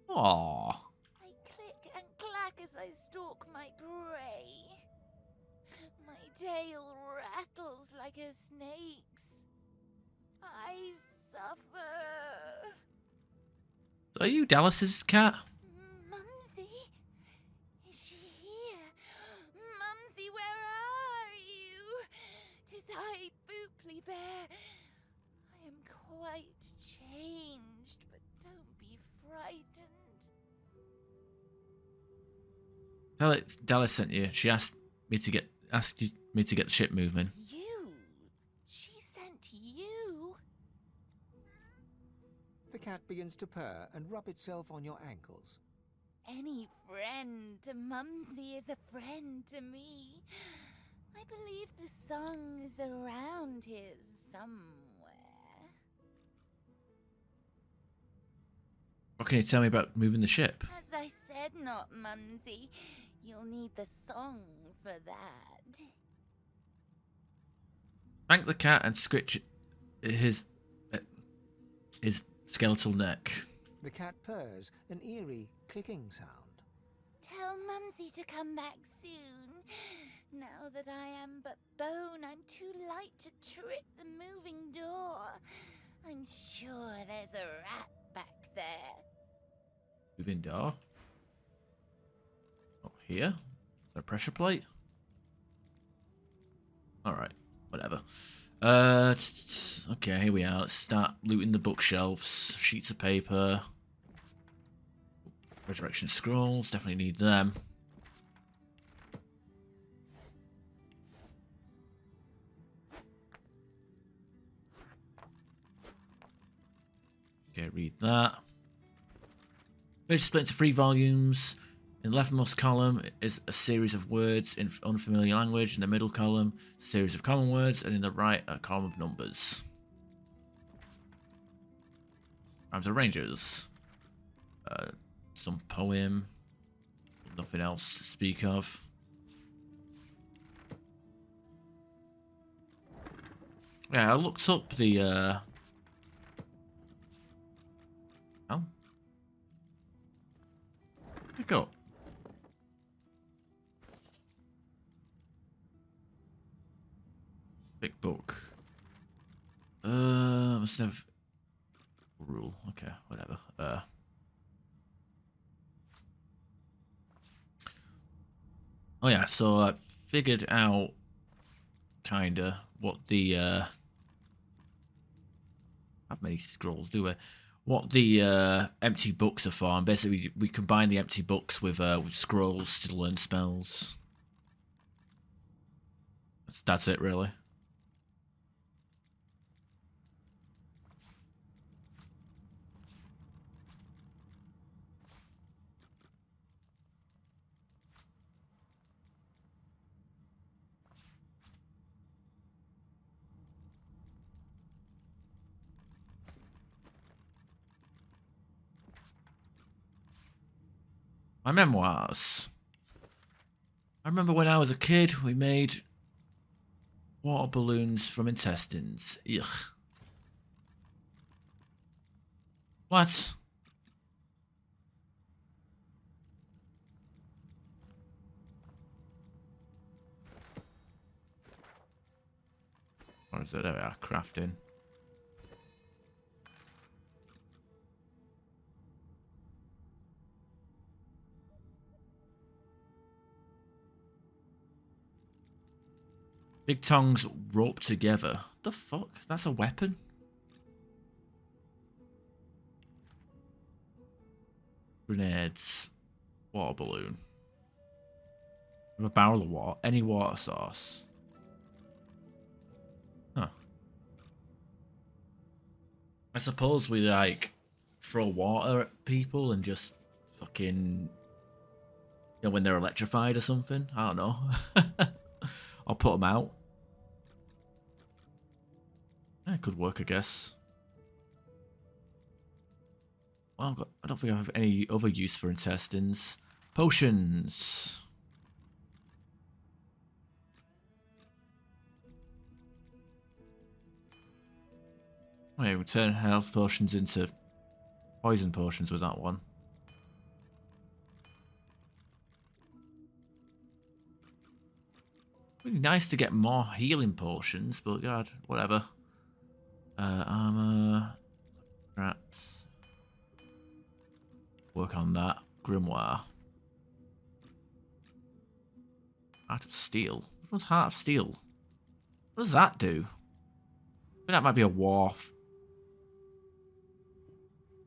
Aww. I click and clack as as I stalk my prey. My tail rattles like a snake's. I suffer. Are you Dallas's cat? Mumsy? Is she here? Mumsy, where are you? 'Tis I, Booply Bear. I am quite changed, but don't be frightened. Dallas sent you. She asked me to get the ship moving. You? She sent you? The cat begins to purr and rub itself on your ankles. Any friend to Mumsy is a friend to me. I believe the song is around here somewhere. What can you tell me about moving the ship? As I said, not Mumsy. You'll need the song for that. Thank the cat and scritch his skeletal neck. The cat purrs, an eerie clicking sound. Tell Mumsy to come back soon. Now that I am but bone, I'm too light to trip the moving door. I'm sure there's a rat back there. Moving door. Oh, here? Is there a pressure plate? Alright, whatever. Okay, here we are. Let's start looting the bookshelves. Sheets of paper. Resurrection scrolls, definitely need them. Okay, read that. Page split into 3 volumes. In the leftmost column is a series of words in unfamiliar language. In the middle column, a series of common words. And in the right, a column of numbers. Rhymes of Rangers. Some poem. Nothing else to speak of. Yeah, I looked up the... Oh. Pick up. Big book. Must have rule. Okay, whatever. Oh yeah, so I figured out kinda what the how many scrolls do we? What the empty books are for, and basically we combine the empty books with scrolls to learn spells. That's it, really. My memoirs. I remember when I was a kid, we made water balloons from intestines. Ugh. What? Or is it? There we are, crafting. Big tongues roped together. The fuck? That's a weapon? Grenades. Water balloon. With a barrel of water. Any water source. Huh. I suppose we like throw water at people and just fucking... You know, when they're electrified or something? I don't know. I'll put them out. Yeah, it could work, I guess. Well, I don't think I have any other use for intestines. Potions. Oh yeah, we turn health potions into poison potions with that one. Really nice to get more healing potions, but God, whatever. Armor, traps. Work on that. Grimoire. Heart of Steel. What's Heart of Steel? What does that do? I think that might be a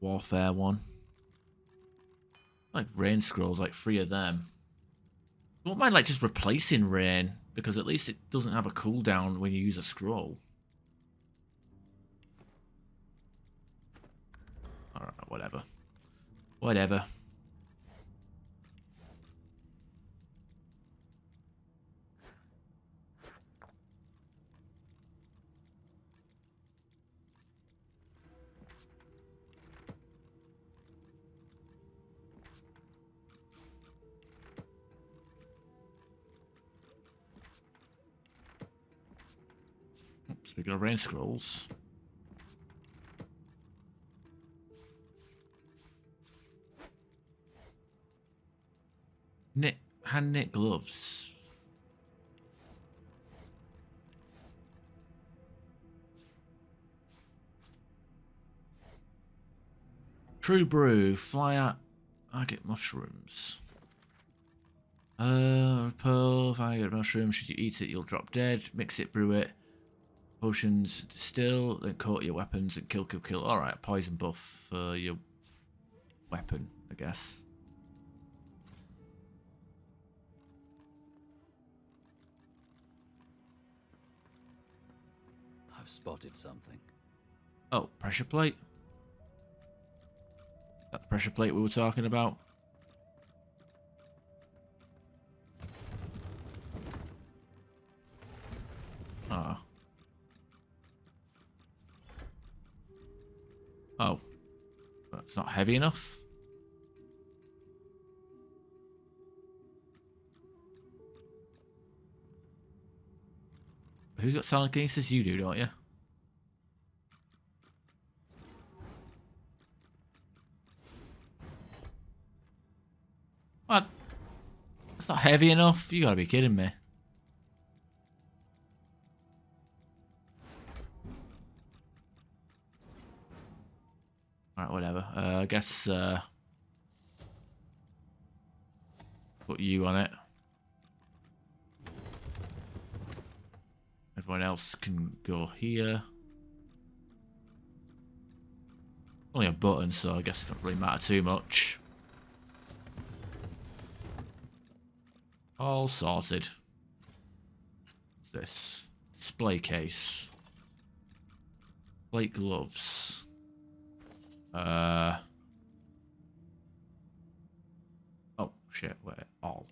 warfare one. Like rain scrolls, like 3 of them. I don't mind like just replacing rain, because at least it doesn't have a cooldown when you use a scroll. Alright, whatever. Whatever. Oops, we got rain scrolls. Hand knit gloves. True brew, fly out. I get mushrooms. Pearl, I get mushrooms. Should you eat it, you'll drop dead. Mix it, brew it. Potions, distill, then coat your weapons and kill, kill, kill. Alright, poison buff for your weapon, I guess. I've spotted something. Oh, pressure plate. That the pressure plate we were talking about. Ah. Oh. That's not heavy enough. Who's got telekinesis? You do, don't you? What? That's not heavy enough? You gotta be kidding me. Alright, whatever. I guess, put you on it. Everyone else can go here. Only a button, so I guess it doesn't really matter too much. All sorted. What's this? Display case. Plate gloves. Oh shit, where? All.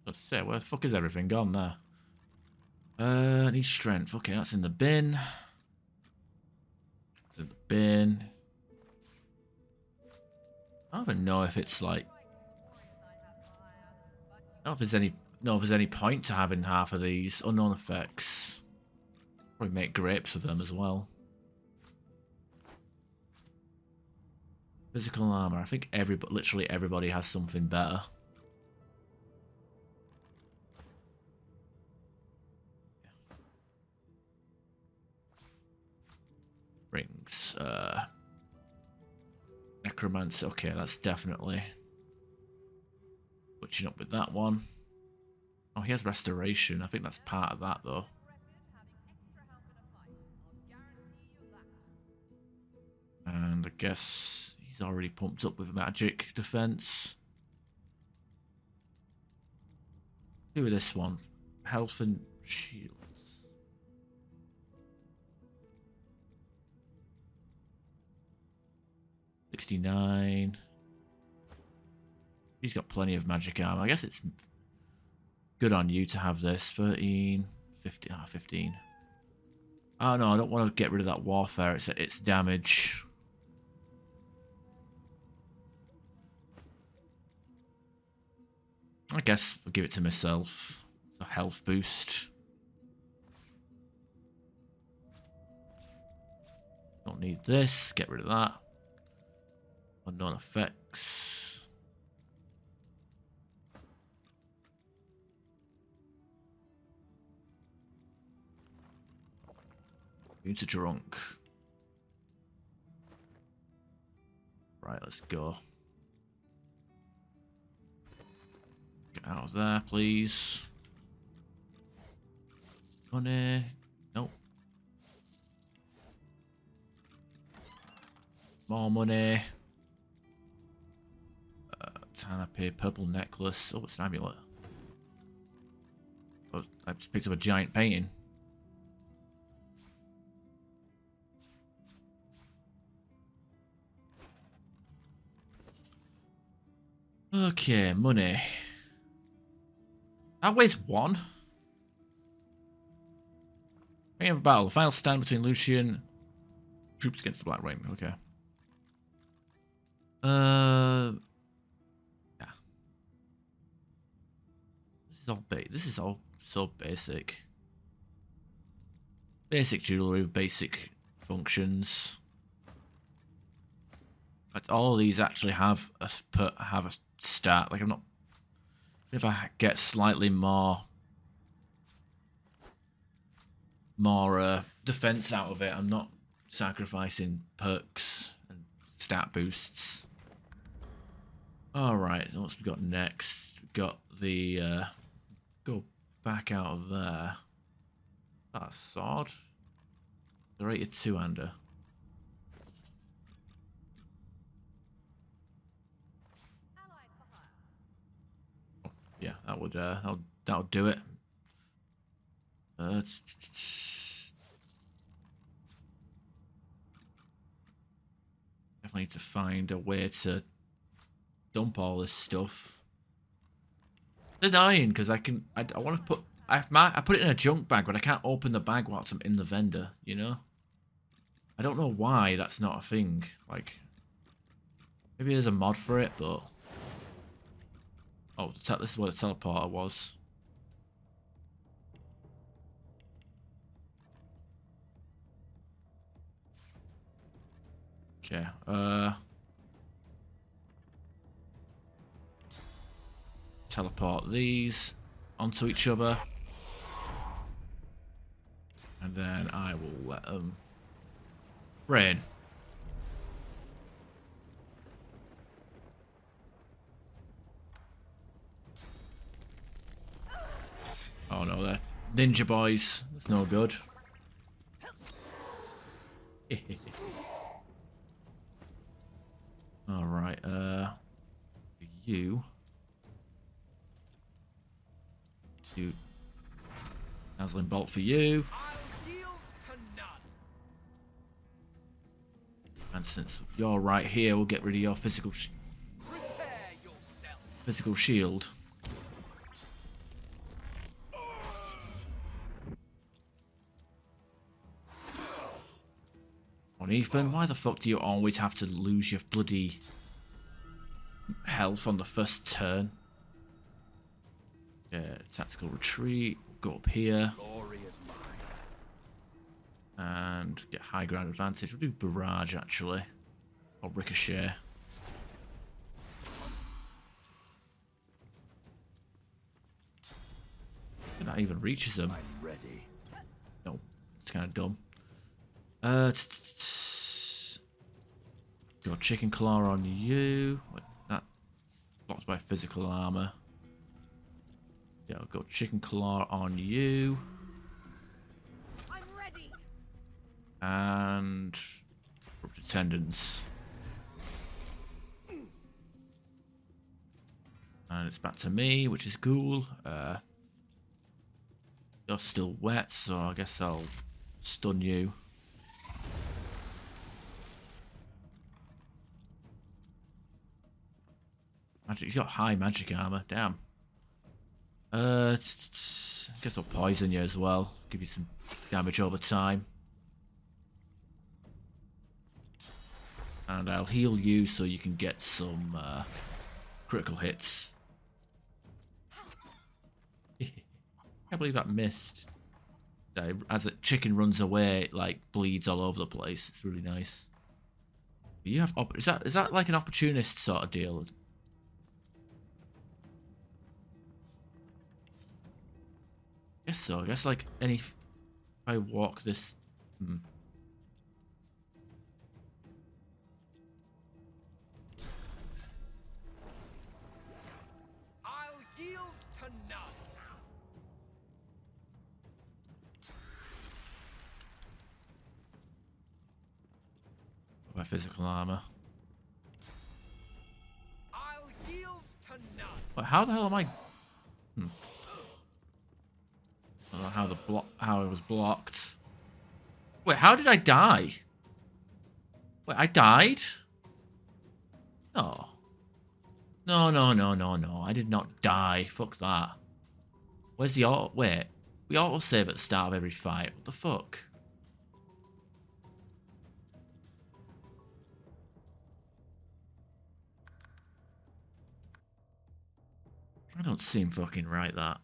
Let's say, where the fuck is everything gone there? Need strength. Okay, that's in the bin. It's in the bin. I don't even know if it's like... I don't know if there's any point to having half of these unknown effects. Probably make grapes with them as well. Physical armor. I think literally everybody has something better. Rings. Necromancer. Okay, that's definitely butching up with that one. Oh, he has restoration. I think that's part of that though. And I guess he's already pumped up with magic defense. Do with this one. Health and shields. $69. He's got plenty of magic armor. I guess it's good on you to have this. 13, 15, 15. Oh no, I don't want to get rid of that warfare. It's damage. I guess I'll give it to myself. A health boost. Don't need this. Get rid of that. Unknown effects. Into drunk. Right, let's go. Get out of there, please. Money. Nope. More money. Canopy, purple necklace. Oh, it's an amulet. Oh, I just picked up a giant painting. Okay, money. That weighs 1. Beginning of a battle. The final stand between Lucian troops against the Black Rain. Okay. Yeah. This is all so basic. Basic jewelry with basic functions. But all of these actually have a stat. Like I'm not. If I get slightly more defense out of it, I'm not sacrificing perks and stat boosts. Alright, what's we got next? We got the go back out of there. That sword. The rated 2-hander. Yeah, that would that'll do it. Definitely need to find a way to dump all this stuff. It's annoying because I want to put I put it in a junk bag, but I can't open the bag whilst I'm in the vendor. You know. I don't know why that's not a thing. Like, maybe there's a mod for it, but oh, this is what the teleporter was. Okay, teleport these onto each other. And then I will let them rain. Oh no, they're ninja boys. It's no good. Alright, you. Dazzling bolt for you. And since you're right here, we'll get rid of your physical shield. On Ethan, why the fuck do you always have to lose your bloody health on the first turn? Tactical retreat. Go up here. And get high ground advantage. We'll do barrage actually. Or ricochet. That even reaches them. I'm ready. No, it's kind of dumb. Got chicken claw on you. That blocked by physical armor. Yeah, I've got chicken claw on you. I'm ready. And ruptured tendons. And it's back to me, which is cool. You're still wet, so I guess I'll stun you. Magic, you got high magic armor, damn. I guess I'll poison you as well. Give you some damage over time. And I'll heal you so you can get some critical hits. Can't believe that missed. As the chicken runs away, it like bleeds all over the place. It's really nice. You have is that like an opportunist sort of deal? I guess so. I guess like if I walk this, physical armor. I'll yield to none. But how the hell am I? I don't know how it was blocked. Wait, how did I die? Wait, I died? No. No. I did not die. Fuck that. Where's the auto? Wait. We auto-save at the start of every fight. What the fuck? I don't seem fucking right, that.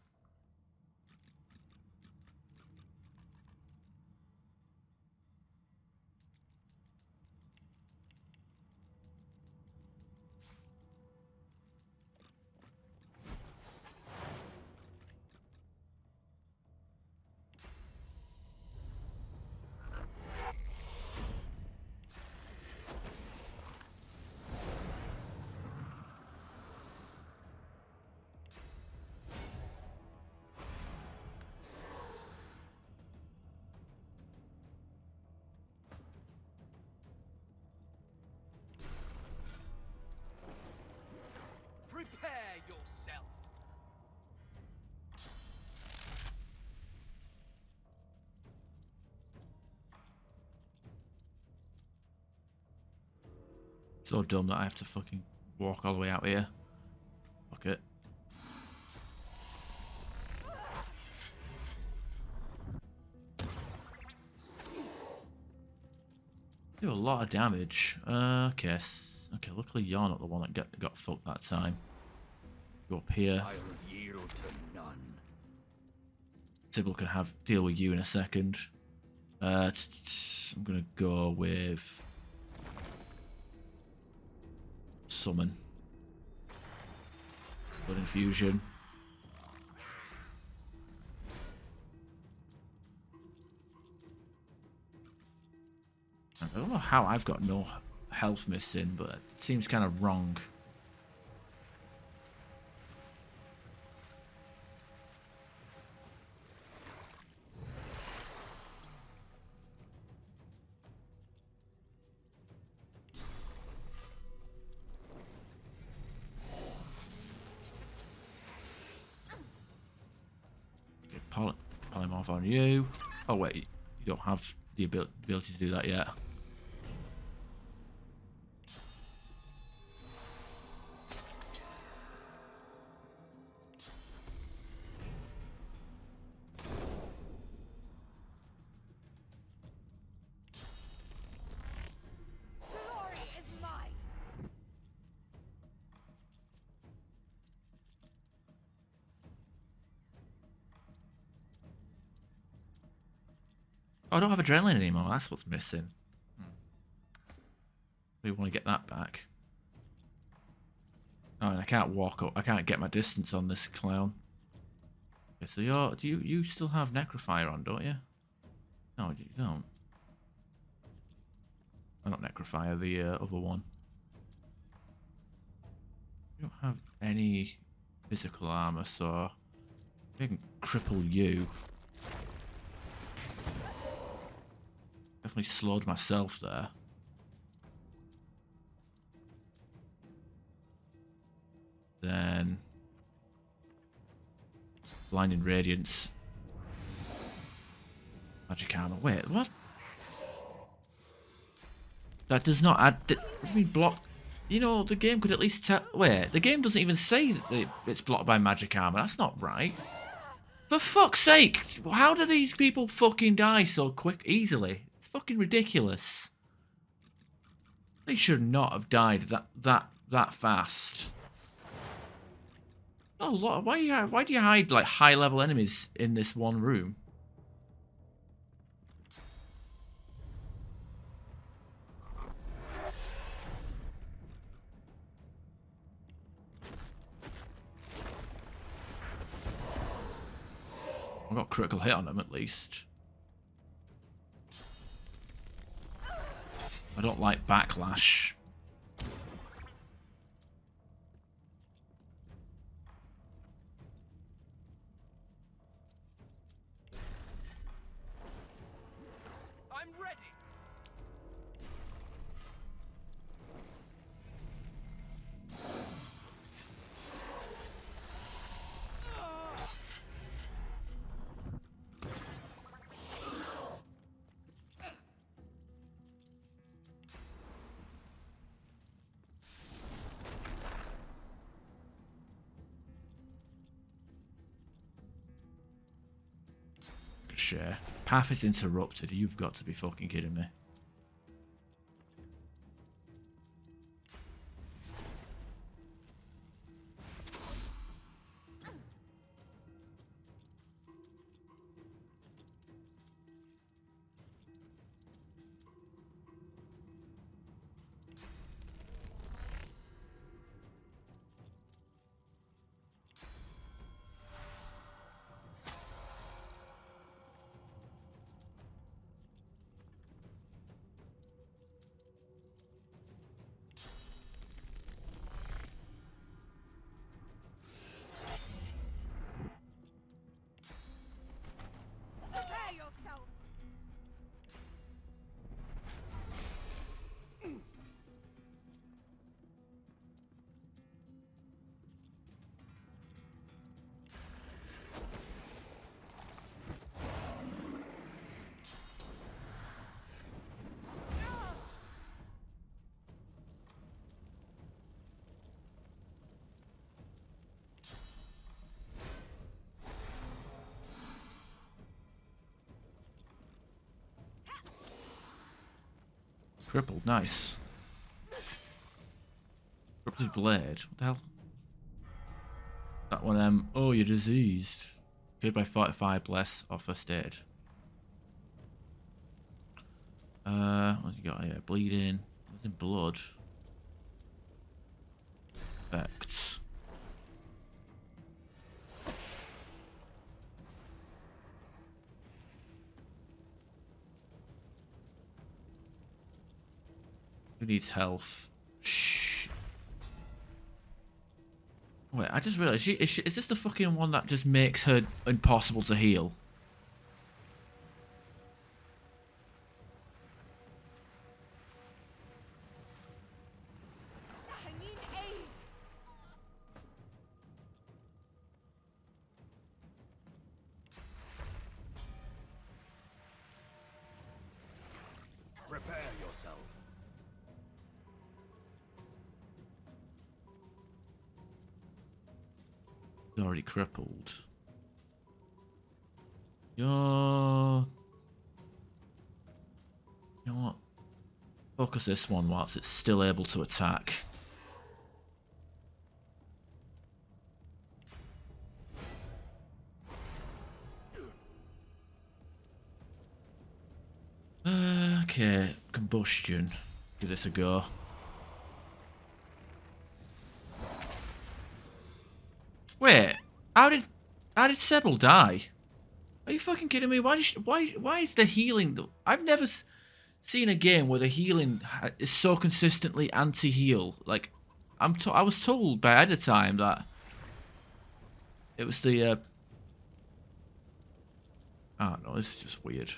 Prepare yourself. So dumb that I have to fucking walk all the way out here. Fuck it. Do a lot of damage. Okay. Okay, luckily you're not the one that got fucked that time. Go up here. I'll yield to none. Sybil can deal with you in a second. I'm gonna go with summon. Blood infusion. I don't know how I've got no health missing, but it seems kind of wrong. Polymorph on you. Oh wait, you don't have the ability to do that yet. Glory is mine. Oh, I don't have adrenaline anymore. That's what's missing. We want to get that back. Oh, and I can't walk up. I can't get my distance on this clown. Okay, so you still have Necrofire on, don't you? No, you don't. Oh, not Necrofire, the other one. You don't have any physical armor, so I can cripple you. Definitely slowed myself there. Then Blinding Radiance. Magic Armor. Wait, what? That does not add... What do you mean block? You know, the game could at least tell... Wait, the game doesn't even say that it's blocked by Magic Armor. That's not right. For fuck's sake! How do these people fucking die so quick, easily? It's fucking ridiculous. They should not have died that fast. A lot. Why do you hide like high level enemies in this one room? I got critical hit on them at least. I don't like backlash. I'm ready. share. Path is interrupted. You've got to be fucking kidding me. Prepare yourself! Crippled, nice. Crippled blade. What the hell? That one, oh, you're diseased. Cured by 45 less or first aid. What you got here? Bleeding. What's in blood? Effects. Who needs health? Shh. Wait, I just realised, is this the fucking one that just makes her impossible to heal? I need aid! Prepare yourself. He's already crippled. You know what? Focus this one whilst it's still able to attack. Okay, combustion. Give this a go. Wait, how did Sebel die? Are you fucking kidding me? Why is the healing? I've never seen a game where the healing is so consistently anti-heal. Like, I was told by ahead of time that it was the I don't know. It's just weird.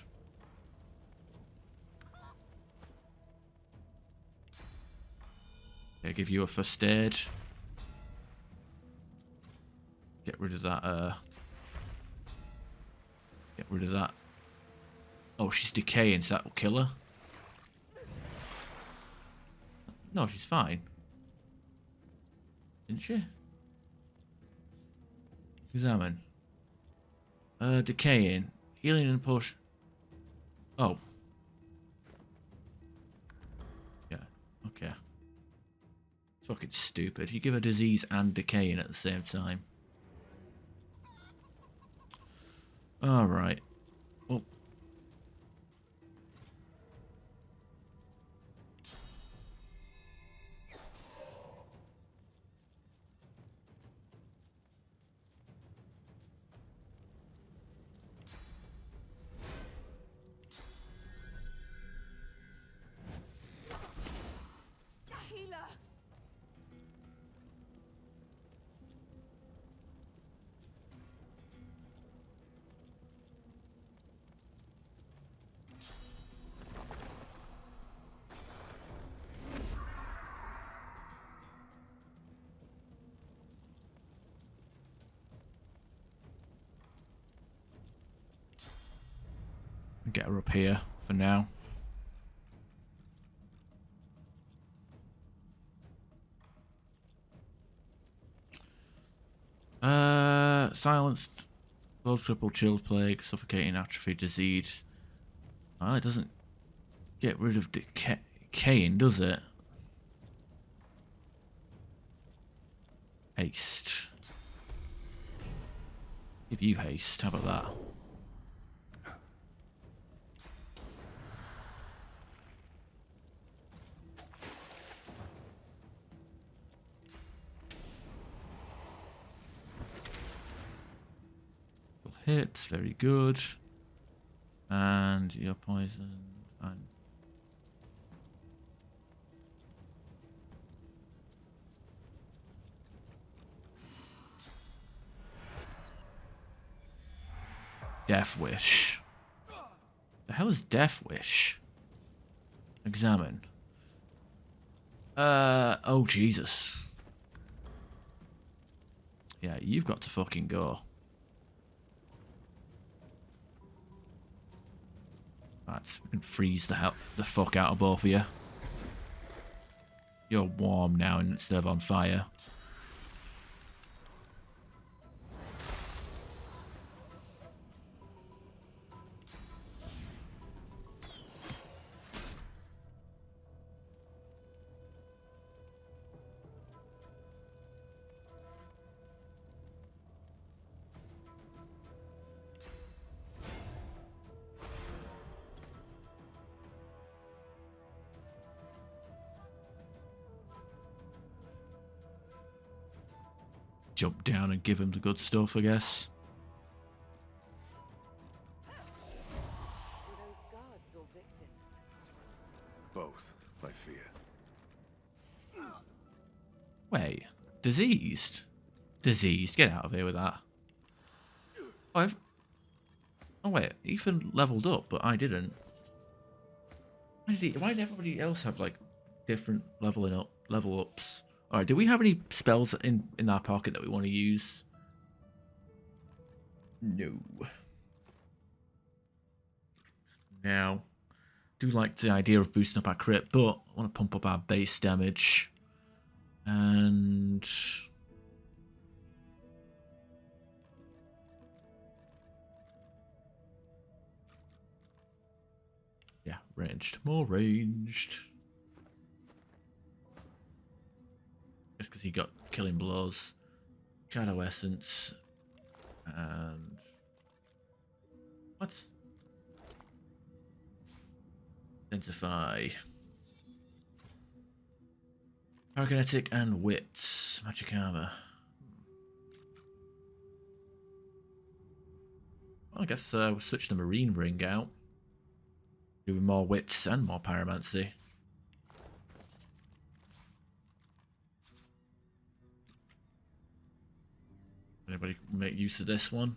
Okay, give you a first aid. Get rid of that, Get rid of that. Oh, she's decaying, so that will kill her? No, she's fine. Isn't she? Examine. Decaying. Healing and push. Oh. Yeah, okay. Fucking stupid. You give her disease and decaying at the same time. Alright. Well. Healer! Get her up here for now. Silenced. 12 triple chill plague, suffocating atrophy disease. Ah, it doesn't get rid of decaying, does it? Haste. Give you haste. How about that? Hits, very good. And you're poisoned. Fine. Death Wish. The hell is Death Wish? Examine. Oh Jesus. Yeah, you've got to fucking go. Right, we can freeze the fuck out of both of you. You're warm now instead of on fire. Jump down and give him the good stuff, I guess. Were those guards or victims? Both, I fear. Wait, diseased? Diseased, get out of here with that. Oh, wait, Ethan leveled up, but I didn't. Why did everybody else have like different level ups? Alright, do we have any spells in our pocket that we want to use? No. Now, do like the idea of boosting up our crit, but I want to pump up our base damage. And yeah, ranged. More ranged. Just because he got killing blows. Shadow Essence. And what? Identify. Parakinetic and Wits. Magic Armor. Well, I guess we'll switch the Marine Ring out. Doing more Wits and more Pyromancy. Anybody make use of this one?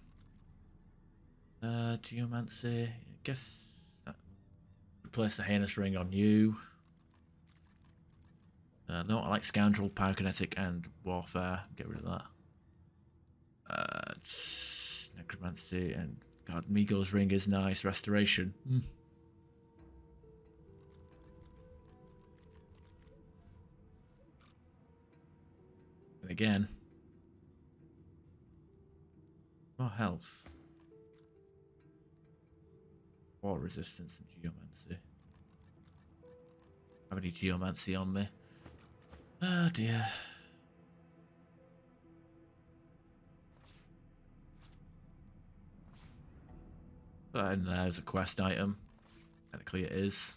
Geomancy. I guess that replace the Heinous Ring on you. No, I like Scoundrel, Pyrokinetic, and Warfare. Get rid of that. It's Necromancy, and God, Migo's Ring is nice. Restoration. And again, more health. War resistance and geomancy. Have any geomancy on me? Oh dear. And there's a quest item. Technically it is.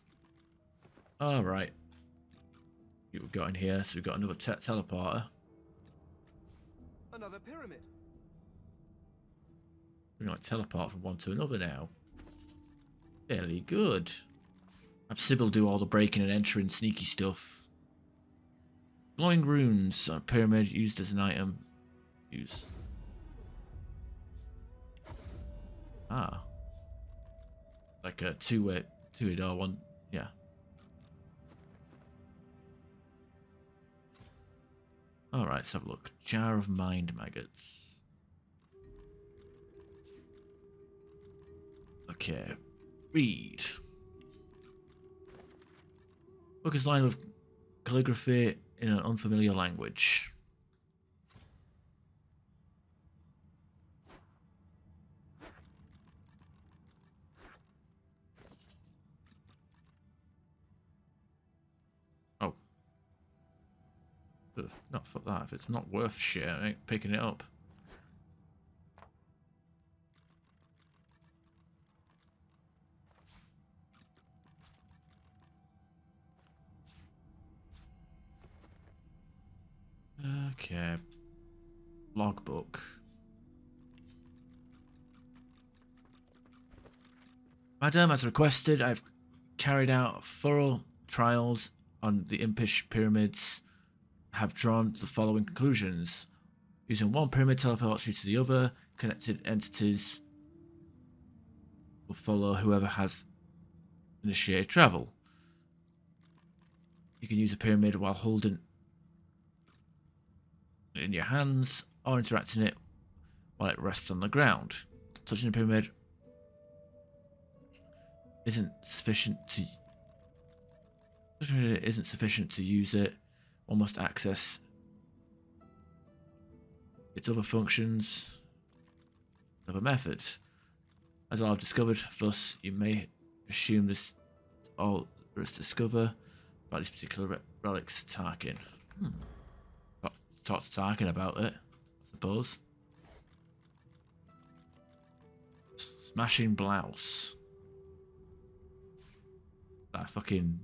Alright. What we've got in here, so we've got another teleporter. Another pyramid. We can like teleport from one to another now. Fairly good. Have Sybil do all the breaking and entering sneaky stuff. Glowing runes. A pyramid used as an item. Use. Ah. Like a two-way door one. Yeah. Alright, let's have a look. Jar of Mind Maggots. Okay. Read. Book is lined with calligraphy in an unfamiliar language. Not for that. If it's not worth shit, I ain't picking it up. Okay. Logbook. Madam, as requested, I've carried out thorough trials on the impish pyramids. Have drawn the following conclusions. Using one pyramid teleports you to the other. Connected entities will follow whoever has initiated travel. You can use a pyramid while holding it in your hands or interacting it while it rests on the ground. Touching the pyramid isn't sufficient to use it. One must access its other functions, other methods. As I've discovered, thus you may assume this all there is to discover about these particular relics to Tarkin. Talk to Tarkin about it, I suppose. Smashing blouse. That fucking...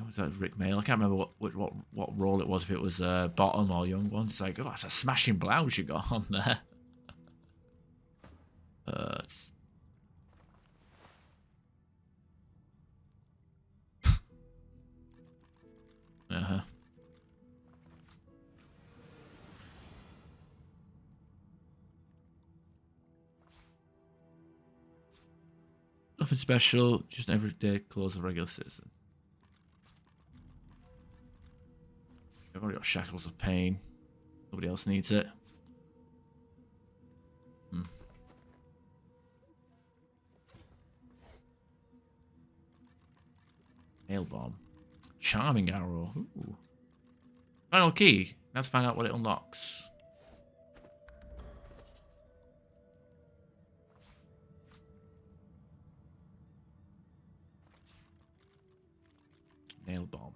Was that Rick Mail? I can't remember what role it was, if it was bottom or young one. It's like, oh, that's a smashing blouse you got on there. Nothing special, just an everyday clothes of a regular citizen. I've already got shackles of pain. Nobody else needs it. Nail bomb. Charming arrow. Ooh. Final key. Now to find out what it unlocks. Nail bomb.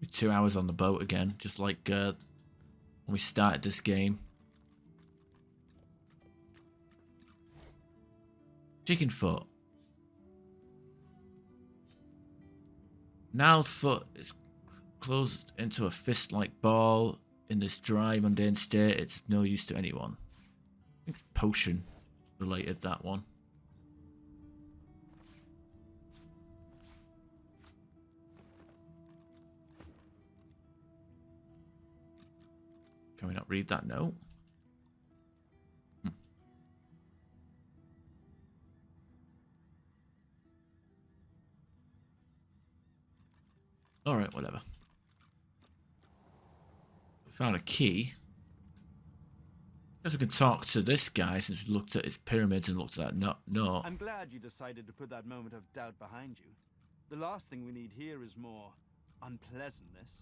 Be 2 hours on the boat again, just like when we started this game. Chicken foot. Gnarled foot is closed into a fist-like ball. In this dry, mundane state, it's no use to anyone. I think it's potion related, that one. Can we not read that note? Alright, whatever. We found a key. Guess we can talk to this guy since we looked at his pyramids and looked at that note. I'm glad you decided to put that moment of doubt behind you. The last thing we need here is more unpleasantness.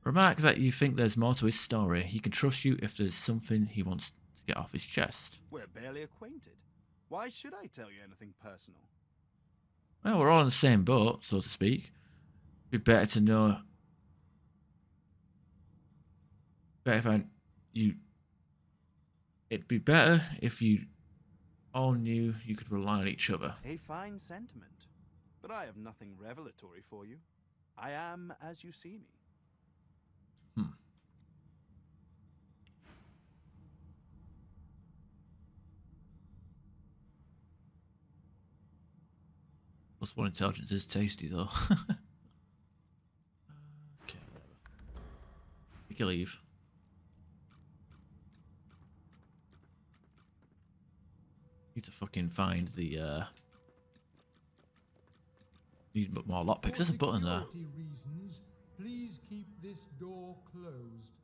Remark that you think there's more to his story. He can trust you if there's something he wants to get off his chest. We're barely acquainted. Why should I tell you anything personal? Well, we're all in the same boat, so to speak. It'd be better to know. It'd be better if you all knew you could rely on each other. A fine sentiment. But I have nothing revelatory for you. I am as you see me. +1 intelligence is tasty, though. Okay. Take a leave. Need to fucking find the, Need more lockpicks. There's a button there. Reasons, please keep this door closed.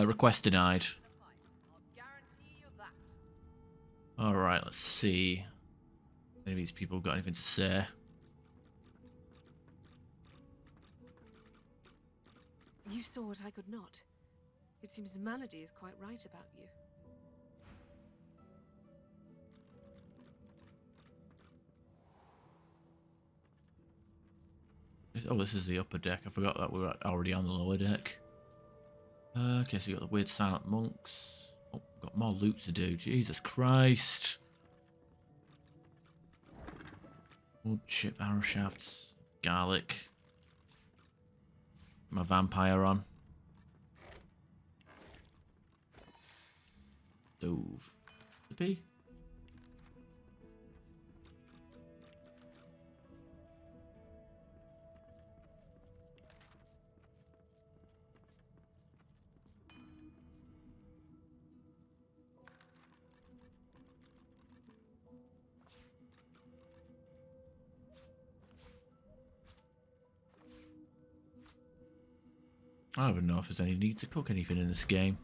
Request denied. Alright, let's see. any of these people got anything to say. You saw what I could not. It seems Melody is quite right about you. Oh, this is the upper deck. I forgot that we were already on the lower deck. Okay, so you got the weird silent monks. Oh, got more loot to do. Jesus Christ. Wood chip, arrow shafts, garlic. My vampire on. Stove. The bee. I don't even know if there's any need to cook anything in this game.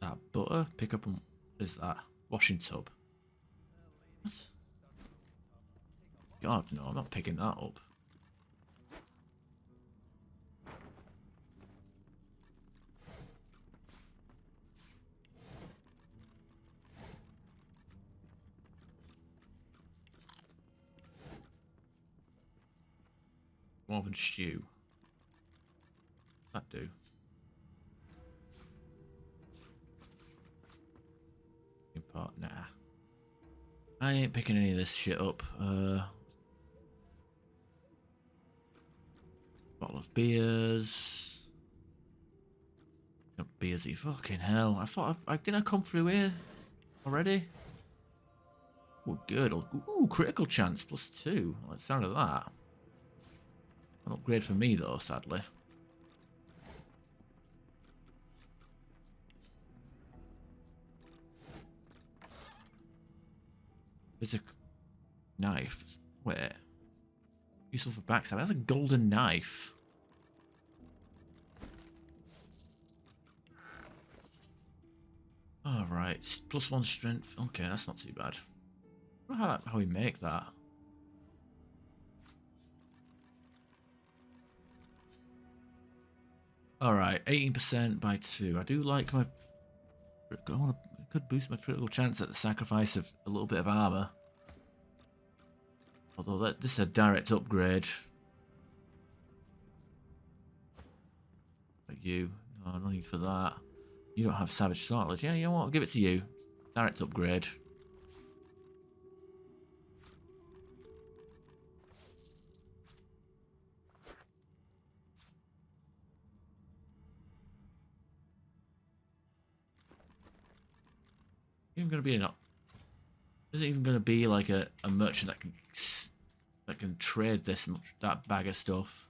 That butter, pick up and is that washing tub? What? God, no, I'm not picking that up. Dwarven stew. That do. Import, nah. I ain't picking any of this shit up. Bottle of beers. Beersy, fucking hell. I thought I didn't come through here already. Oh, good. Ooh, critical chance +2. I like the sound of that. An upgrade for me though, sadly. There's a knife. Wait. Useful for backstab. That's a golden knife. Alright. +1 strength. Okay, that's not too bad. I don't know how we make that. Alright, 18% by 2. I do like my... I could boost my critical chance at the sacrifice of a little bit of armor. Although this is a direct upgrade. Like you. No, no need for that. You don't have Savage Sortilege. Yeah, you know what? I'll give it to you. Direct upgrade. Even going to be enough. Isn't even going to be like a merchant that can trade that bag of stuff.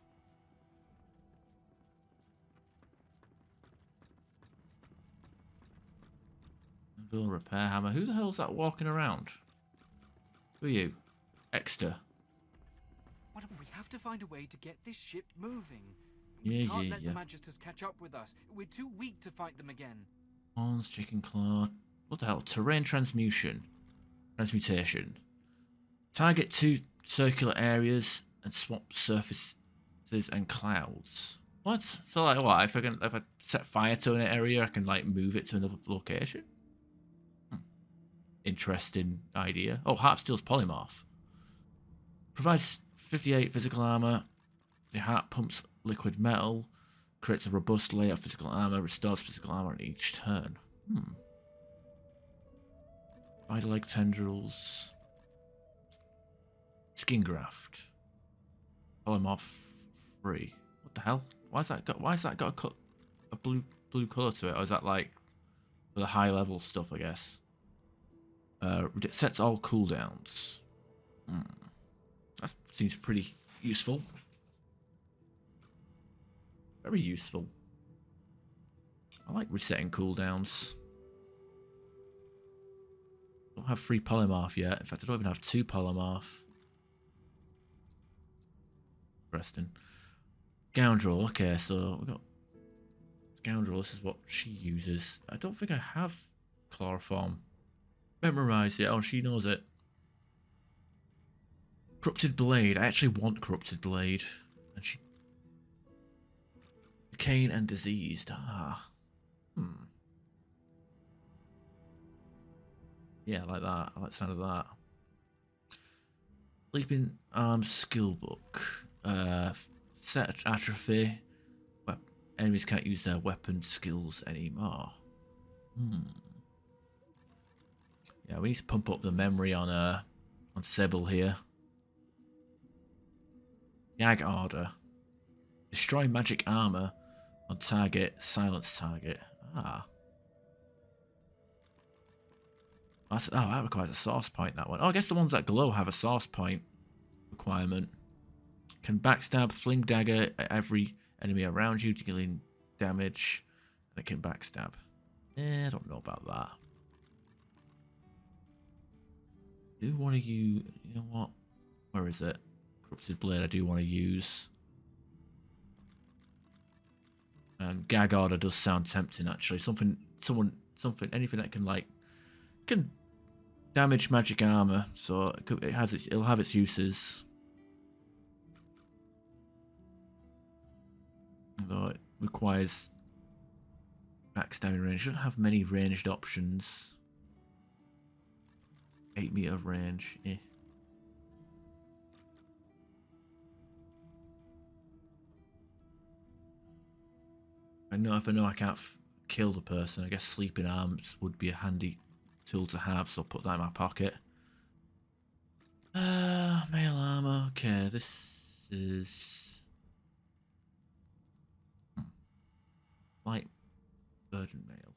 Bill repair hammer. Who the hell's that walking around? Who are you? Exeter. Why don't we have to find a way to get this ship moving? Yeah, We can't let yeah. the Magisters catch up with us. We're too weak to fight them again. Horns, chicken claw. What the hell? Terrain transmutation. Transmutation. Target 2 circular areas and swap surfaces and clouds. What? So like what? If I set fire to an area, I can like move it to another location? Interesting idea. Oh, Harp Steel's polymorph. Provides 58 physical armor. The Harp pumps liquid metal. Creates a robust layer of physical armor. Restores physical armor on each turn. Vital egg tendrils. Skin graft. Polymorph free. What the hell? Why's that got a blue colour to it? Or is that like for the high level stuff, I guess? It sets all cooldowns. That seems pretty useful. Very useful. I like resetting cooldowns. Don't have 3 polymorph yet. In fact, I don't even have 2 polymorph. Preston. Scoundrel. Okay, so we got Scoundrel. This is what she uses. I don't think I have chloroform memorized yet. Oh, she knows it. Corrupted Blade. I actually want Corrupted Blade. And she... Decaying and Diseased. Ah. Yeah, I like that. I like the sound of that. Sleeping Arms Skill Book. Set Atrophy. Enemies can't use their weapon skills anymore. Yeah, we need to pump up the memory on Sybil here. Gag Order. Destroy magic armor on target. Silence target. Ah. That requires a source point, that one. Oh, I guess the ones that glow have a source point requirement. Can backstab, fling dagger at every enemy around you, dealing damage. And it can backstab. I don't know about that. Do want to use... You know what? Where is it? Corrupted Blade I do want to use. And Gag Order does sound tempting, actually. Anything that can, like... Can damage magic armor, so it'll have its uses. Although it requires backstabbing range. It doesn't have many ranged options. 8 meter of range. If I know I can't kill the person, I guess Sleeping Arms would be a handy tool to have, so I'll put that in my pocket. Mail armor. Okay, this is light burden mail.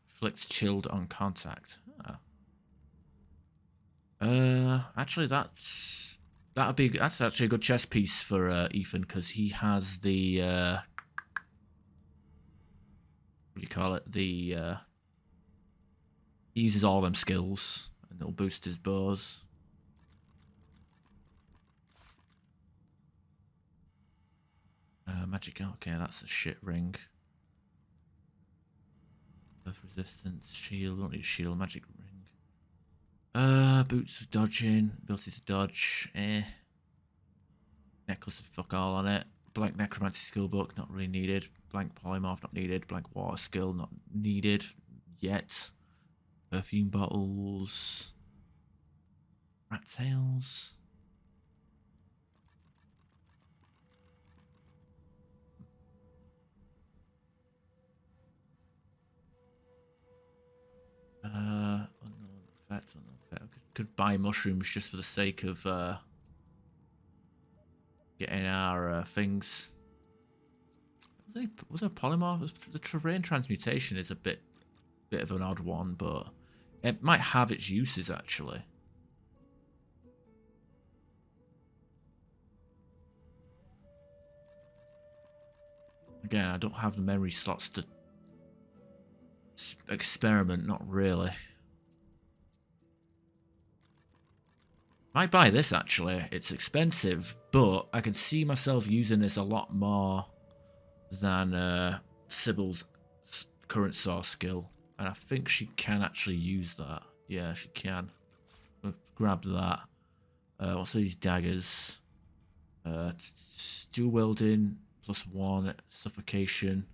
Inflicts chilled on contact. Actually, that's actually a good chess piece for Ethan, because he has the what do you call it? He uses all them skills, and it'll boost his bows. Magic. Okay, that's a shit ring. Earth resistance, shield. Don't need a shield. Magic ring. Boots of dodging, ability to dodge, Necklace of fuck all on it. Blank necromancy skill book, not really needed. Blank polymorph, not needed. Blank water skill, not needed yet. Perfume bottles. Rat tails. Unknown effect, unknown effect. Could buy mushrooms just for the sake of getting our things. Was there a polymorph? The terrain transmutation is a bit of an odd one, but it might have its uses actually. Again, I don't have the memory slots to experiment, not really. Might buy this actually. It's expensive, but I can see myself using this a lot more than Sybil's current source skill, and I think she can actually use that. Yeah, she can. I'll grab that. What's these daggers? Dual wielding +1 suffocation,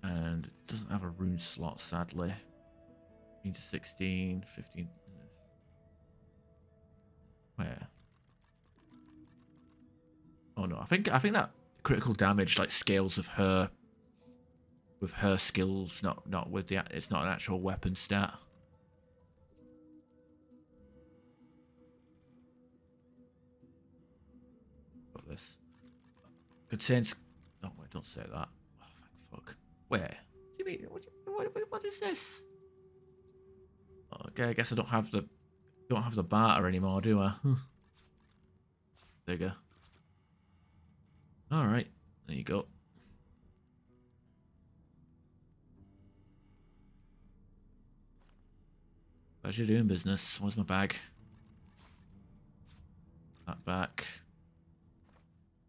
and it doesn't have a rune slot sadly. 15 to 16, 15. Where? Oh no, I think that critical damage like scales with her skills, not with the, it's not an actual weapon stat. Got this. Contains. Oh wait, don't say that. Oh thank fuck. Where? What do you mean? What is this? Okay, I guess I don't have the barter anymore, do I? Bigger. All right, there you go. Pleasure doing business. Where's my bag? That back.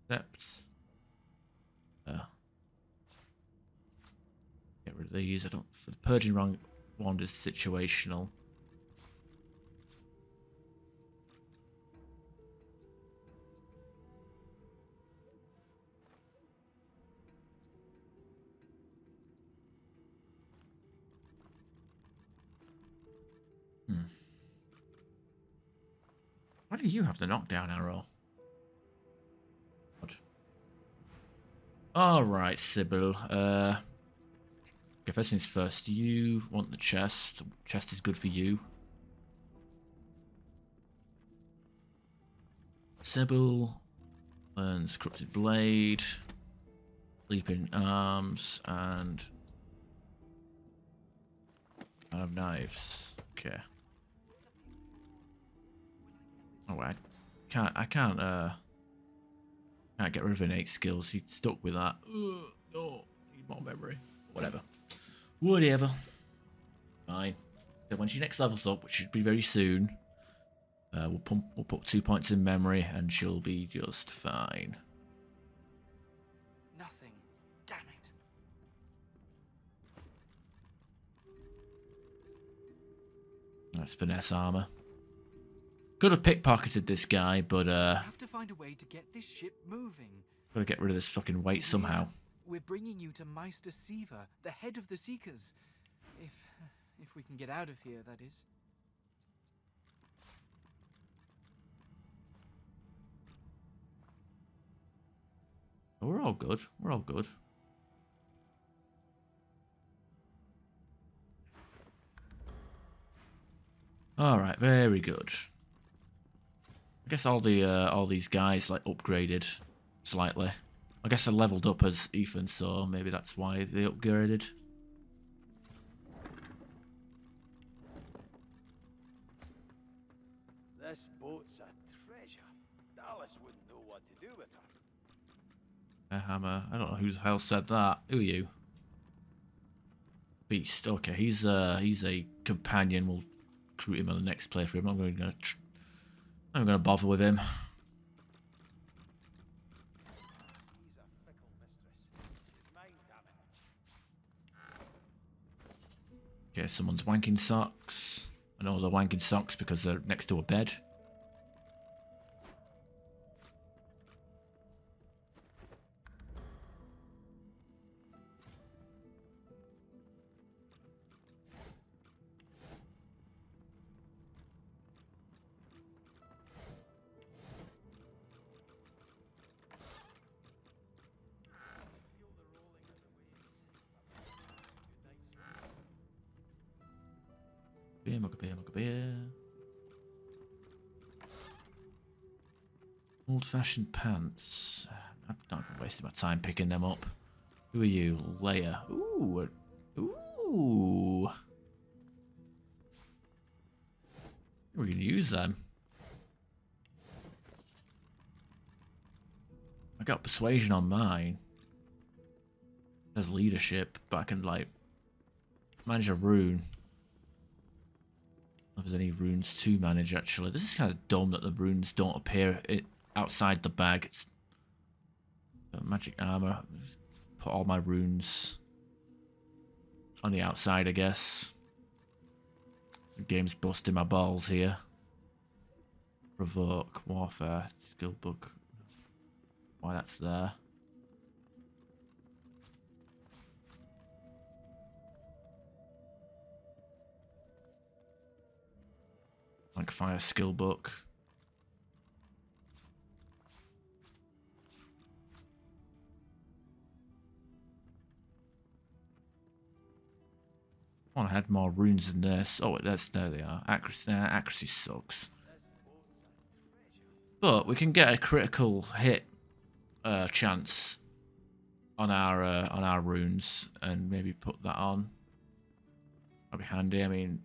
Accept. Get rid of these. I don't. For the purging wand is situational. Why do you have the knockdown arrow? What? Alright, Sybil. Okay, first things first. You want the chest. Chest is good for you. Sybil learns Corrupted Blade, Sleeping Arms, and I have knives. Okay. Oh, I can't get rid of innate skills. He's stuck with that. Ugh, no, need more memory. Whatever. Fine. So when she next levels up, which should be very soon, we'll put 2 points in memory, and she'll be just fine. Nothing. Damn it. That's finesse armor. Could have pickpocketed this guy, but We have to find a way to get this ship moving. gotta get rid of this fucking weight somehow. We're bringing you to Meister Siva, the head of the Seekers. If we can get out of here, that is. Oh, we're all good. We're all good. All right, very good. I guess all these guys like upgraded slightly. I guess I leveled up as Ethan, so maybe that's why they upgraded. This boat's a treasure. Dallas wouldn't know what to do with her. A hammer. I don't know who the hell said that. Who are you? Beast. Okay, he's a companion. We'll recruit him on the next playthrough. I'm gonna bother with him. She's a fickle mistress. She's mine, damn it. Okay, someone's wanking socks. I know they're wanking socks because they're next to a bed. Beer. Old-fashioned pants. I'm not wasting my time picking them up. Who are you? Leia. Ooh. Ooh. We're gonna use them. I got persuasion on mine. There's leadership, but I can like manage a rune. If there's any runes to manage, actually. This is kind of dumb that the runes don't appear outside the bag. It's magic armor. Put all my runes on the outside, I guess. The game's busting my balls here. Provoke, warfare, skill book. Why that's there. Like fire skill book. I want to add more runes than this. Oh, there they are. Accuracy sucks. But we can get a critical hit chance on our runes and maybe put that on. That'd be handy. I mean,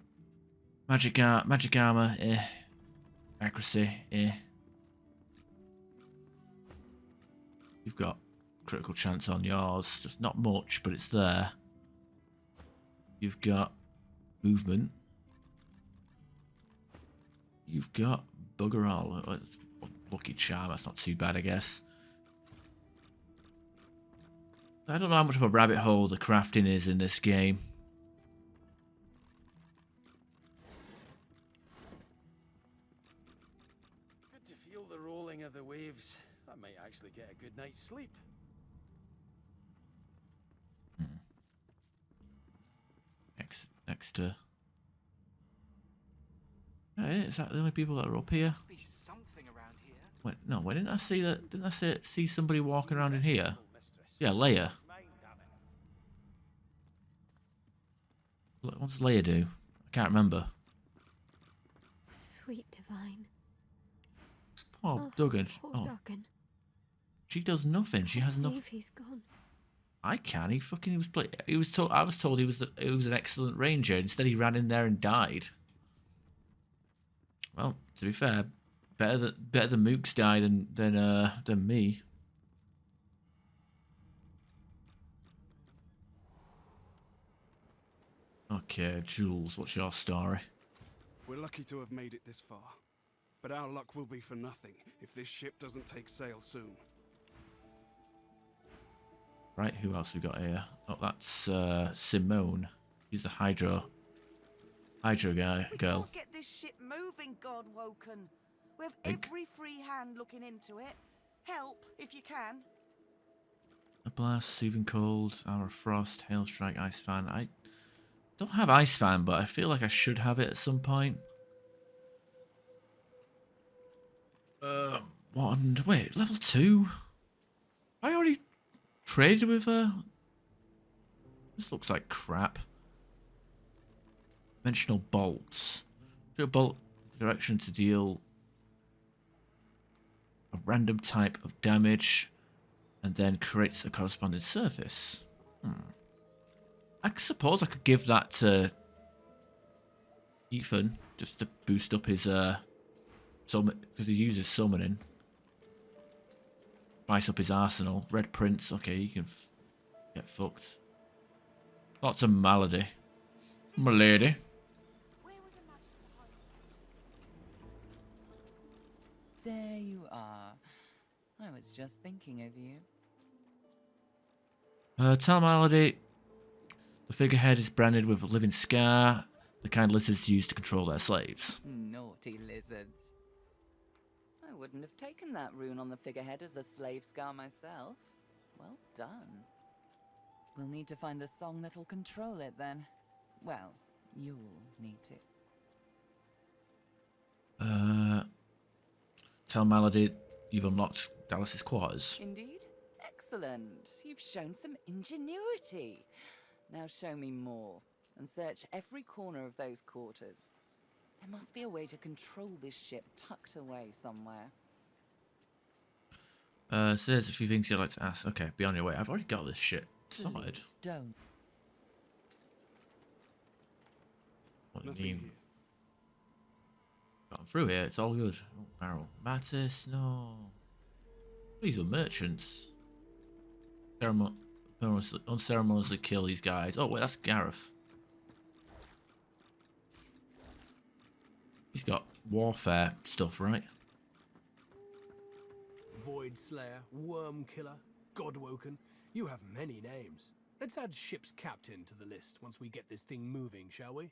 magic armor, eh. Accuracy, eh. You've got critical chance on yours. Just not much, but it's there. You've got movement. You've got bugger all. Lucky charm, that's not too bad, I guess. I don't know how much of a rabbit hole the crafting is in this game. Good to feel the rolling of the waves. I might actually get a good night's sleep. Next to... Is that the only people that are up here? Must be something around here. Wait, no, why didn't I see that? Didn't I see somebody walking around in here? Yeah, Leia. What does Leia do? I can't remember. Sweet divine. Poor Duggan. Poor Oh, Duggan. she does nothing. She has I nothing. believe he's gone. I can't. He was play. He was told. I was told he was an excellent ranger. Instead, he ran in there and died. Well, to be fair, better that Mooks died than me. Okay, Jules, what's your story? We're lucky to have made it this far, but our luck will be for nothing if this ship doesn't take sail soon. Right, who else we got here? Oh, that's Simone. She's the Hydra girl. We can't get this ship moving, Godwoken. We have every free hand looking into it. Help, if you can. A blast, soothing cold, hour of frost, hail strike, ice fan. I don't have ice fan, but I feel like I should have it at some point. Wait, level 2? I already traded with her. This looks like crap. Dimensional bolts. Do a bolt direction to deal a random type of damage and then creates a corresponding surface. I suppose I could give that to Ethan just to boost up his summon, because he uses summoning. Spice up his arsenal. Red Prince, okay, you can get fucked. Lots of malady. Malady. There you are. I was just thinking of you. Tell Malady. The figurehead is branded with a living scar, the kind lizards use to control their slaves. Naughty lizards. I wouldn't have taken that rune on the figurehead as a slave scar myself. Well done. We'll need to find the song that'll control it then. Well, you'll need to. Tell Malady you've unlocked Dallas's quarters. Indeed? Excellent. You've shown some ingenuity. Now show me more, and search every corner of those quarters. There must be a way to control this ship tucked away somewhere. So there's a few things you'd like to ask. Okay, be on your way. I've already got this shit sorted. Please don't. What do you mean? Got through here, it's all good. Oh, barrel. Mattis, no. These are merchants. Unceremoniously kill these guys. Oh, wait, that's Gareth. He's got warfare stuff, right? Void Slayer, Worm Killer, Godwoken. You have many names. Let's add ship's captain to the list once we get this thing moving, shall we?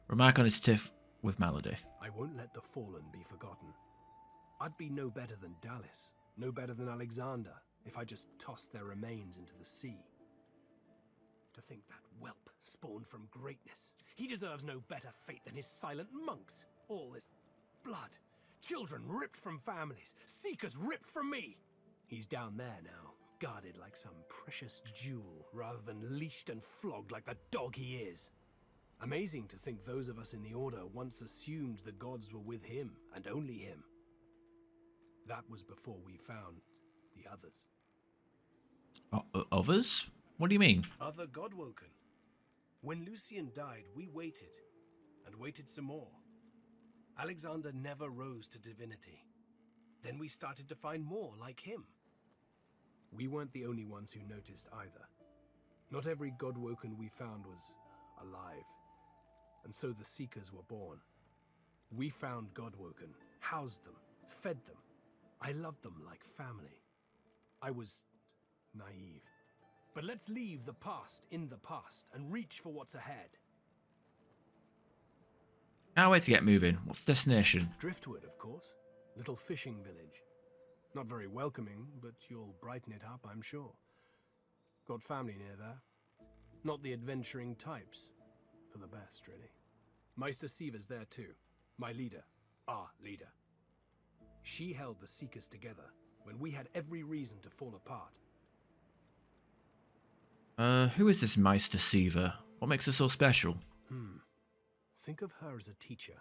Remark on his tiff with Malady. I won't let the fallen be forgotten. I'd be no better than Dallas, no better than Alexander, if I just tossed their remains into the sea. To think that whelp spawned from greatness. He deserves no better fate than his silent monks. All this blood. Children ripped from families. Seekers ripped from me. He's down there now, guarded like some precious jewel, rather than leashed and flogged like the dog he is. Amazing to think those of us in the Order once assumed the gods were with him, and only him. That was before we found the others. Others? What do you mean? Other Godwoken. When Lucian died, we waited, and waited some more. Alexander never rose to divinity. Then we started to find more like him. We weren't the only ones who noticed either. Not every Godwoken we found was alive, and so the Seekers were born. We found Godwoken, housed them, fed them. I loved them like family. I was naive. But let's leave the past in the past and reach for what's ahead. Now where to get moving? What's the destination? Driftwood, of course. Little fishing village. Not very welcoming, but you'll brighten it up, I'm sure. Got family near there. Not the adventuring types. For the best, really. Meister Siever's there too. My leader. Our leader. She held the Seekers together when we had every reason to fall apart. Who is this Meister Siever? What makes her so special? Think of her as a teacher.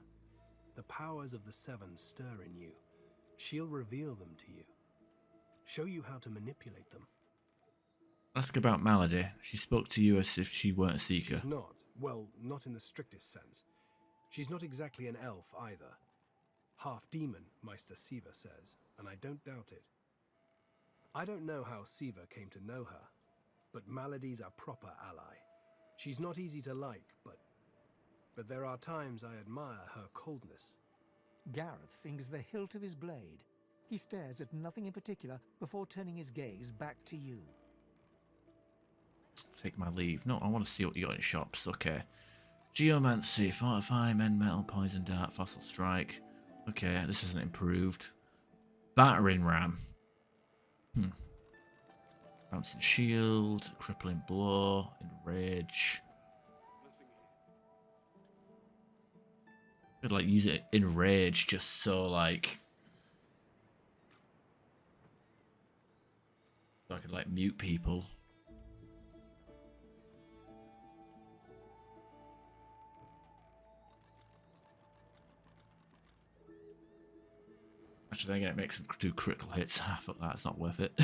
The powers of the Seven stir in you. She'll reveal them to you. Show you how to manipulate them. Ask about Malady. She spoke to you as if she weren't a Seeker. She's not. Well, not in the strictest sense. She's not exactly an elf either. Half demon, Meister Siever says, and I don't doubt it. I don't know how Siever came to know her, but Malady's a proper ally. She's not easy to like, but there are times I admire her coldness. Gareth fingers the hilt of his blade. He stares at nothing in particular before turning his gaze back to you. Take my leave. No, I want to see what you got in shops. Okay. Geomancy, Fortify, Mend Metal, Poison Dart, Fossil Strike. Okay, this isn't improved. Battering Ram. Bouncing Shield, Crippling Blow, Enrage. I'd like use it in Rage just so like... so I could like mute people. Actually, then again, it makes them do critical hits. Fuck that, it's not worth it.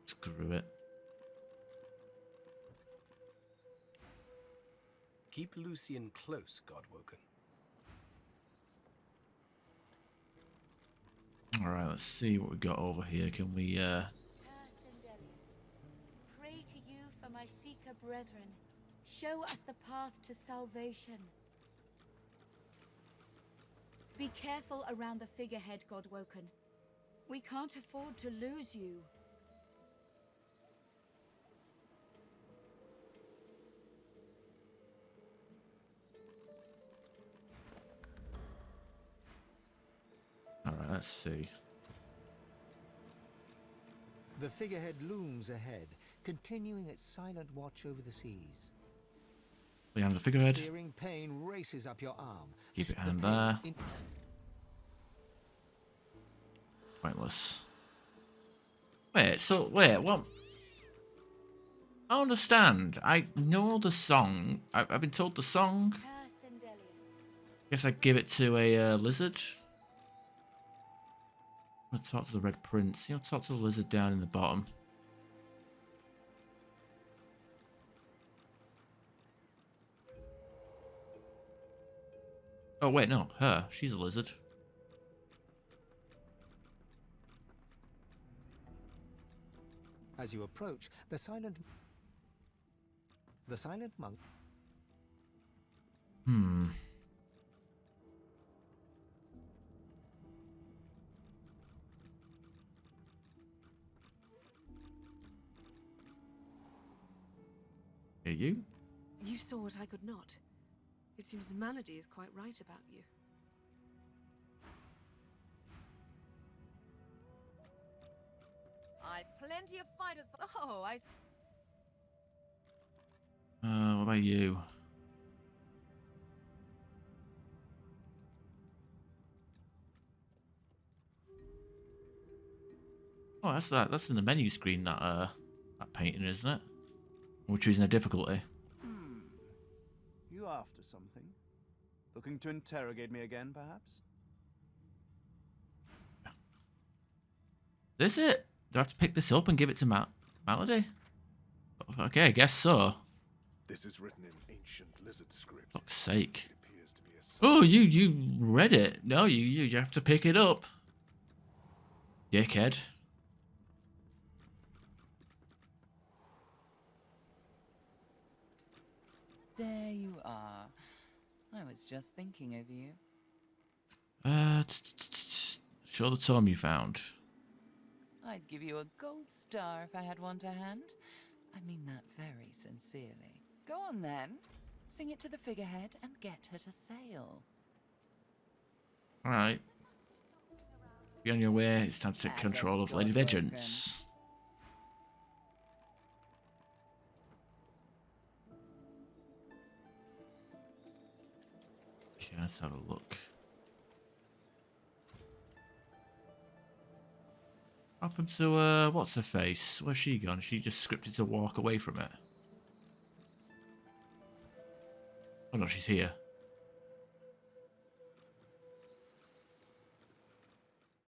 Screw it. Keep Lucian close, Godwoken. Alright, let's see what we got over here. Can we, Pray to you for my Seeker brethren. Show us the path to salvation. Be careful around the figurehead, Godwoken. We can't afford to lose you. alright, let's see. The figurehead looms ahead, continuing its silent watch over the seas. Behind the figurehead. Searing pain races up your arm. Keep it hand there. Pointless. Wait, what? I understand. I know the song. I've been told the song. Guess I give it to a lizard. I'm gonna talk to the Red Prince. Talk to the lizard down in the bottom. Oh wait, no, her. She's a lizard. As you approach, the silent monk. You? You saw what I could not. It seems Malady is quite right about you. I've plenty of fighters. Oh, What about you? Oh, that's that. That's in the menu screen. That painting, isn't it? We're choosing a difficulty. You after something? Looking to interrogate me again, perhaps? Is it? Do I have to pick this up and give it to Malady? Okay, I guess so. This is written in ancient lizard script. Fuck's sake. Oh, you read it. No, you have to pick it up. Dickhead. There you are. I was just thinking of you. Show the tome you found. I'd give you a gold star if I had one to hand. I mean that very sincerely. Go on then. Sing it to the figurehead and get her to sail. Alright. Be on your way. It's time to take control of Lady Vengeance. Okay, let's have a look. What happened to, what's her face? Where's she gone? She just scripted to walk away from it. Oh no, she's here.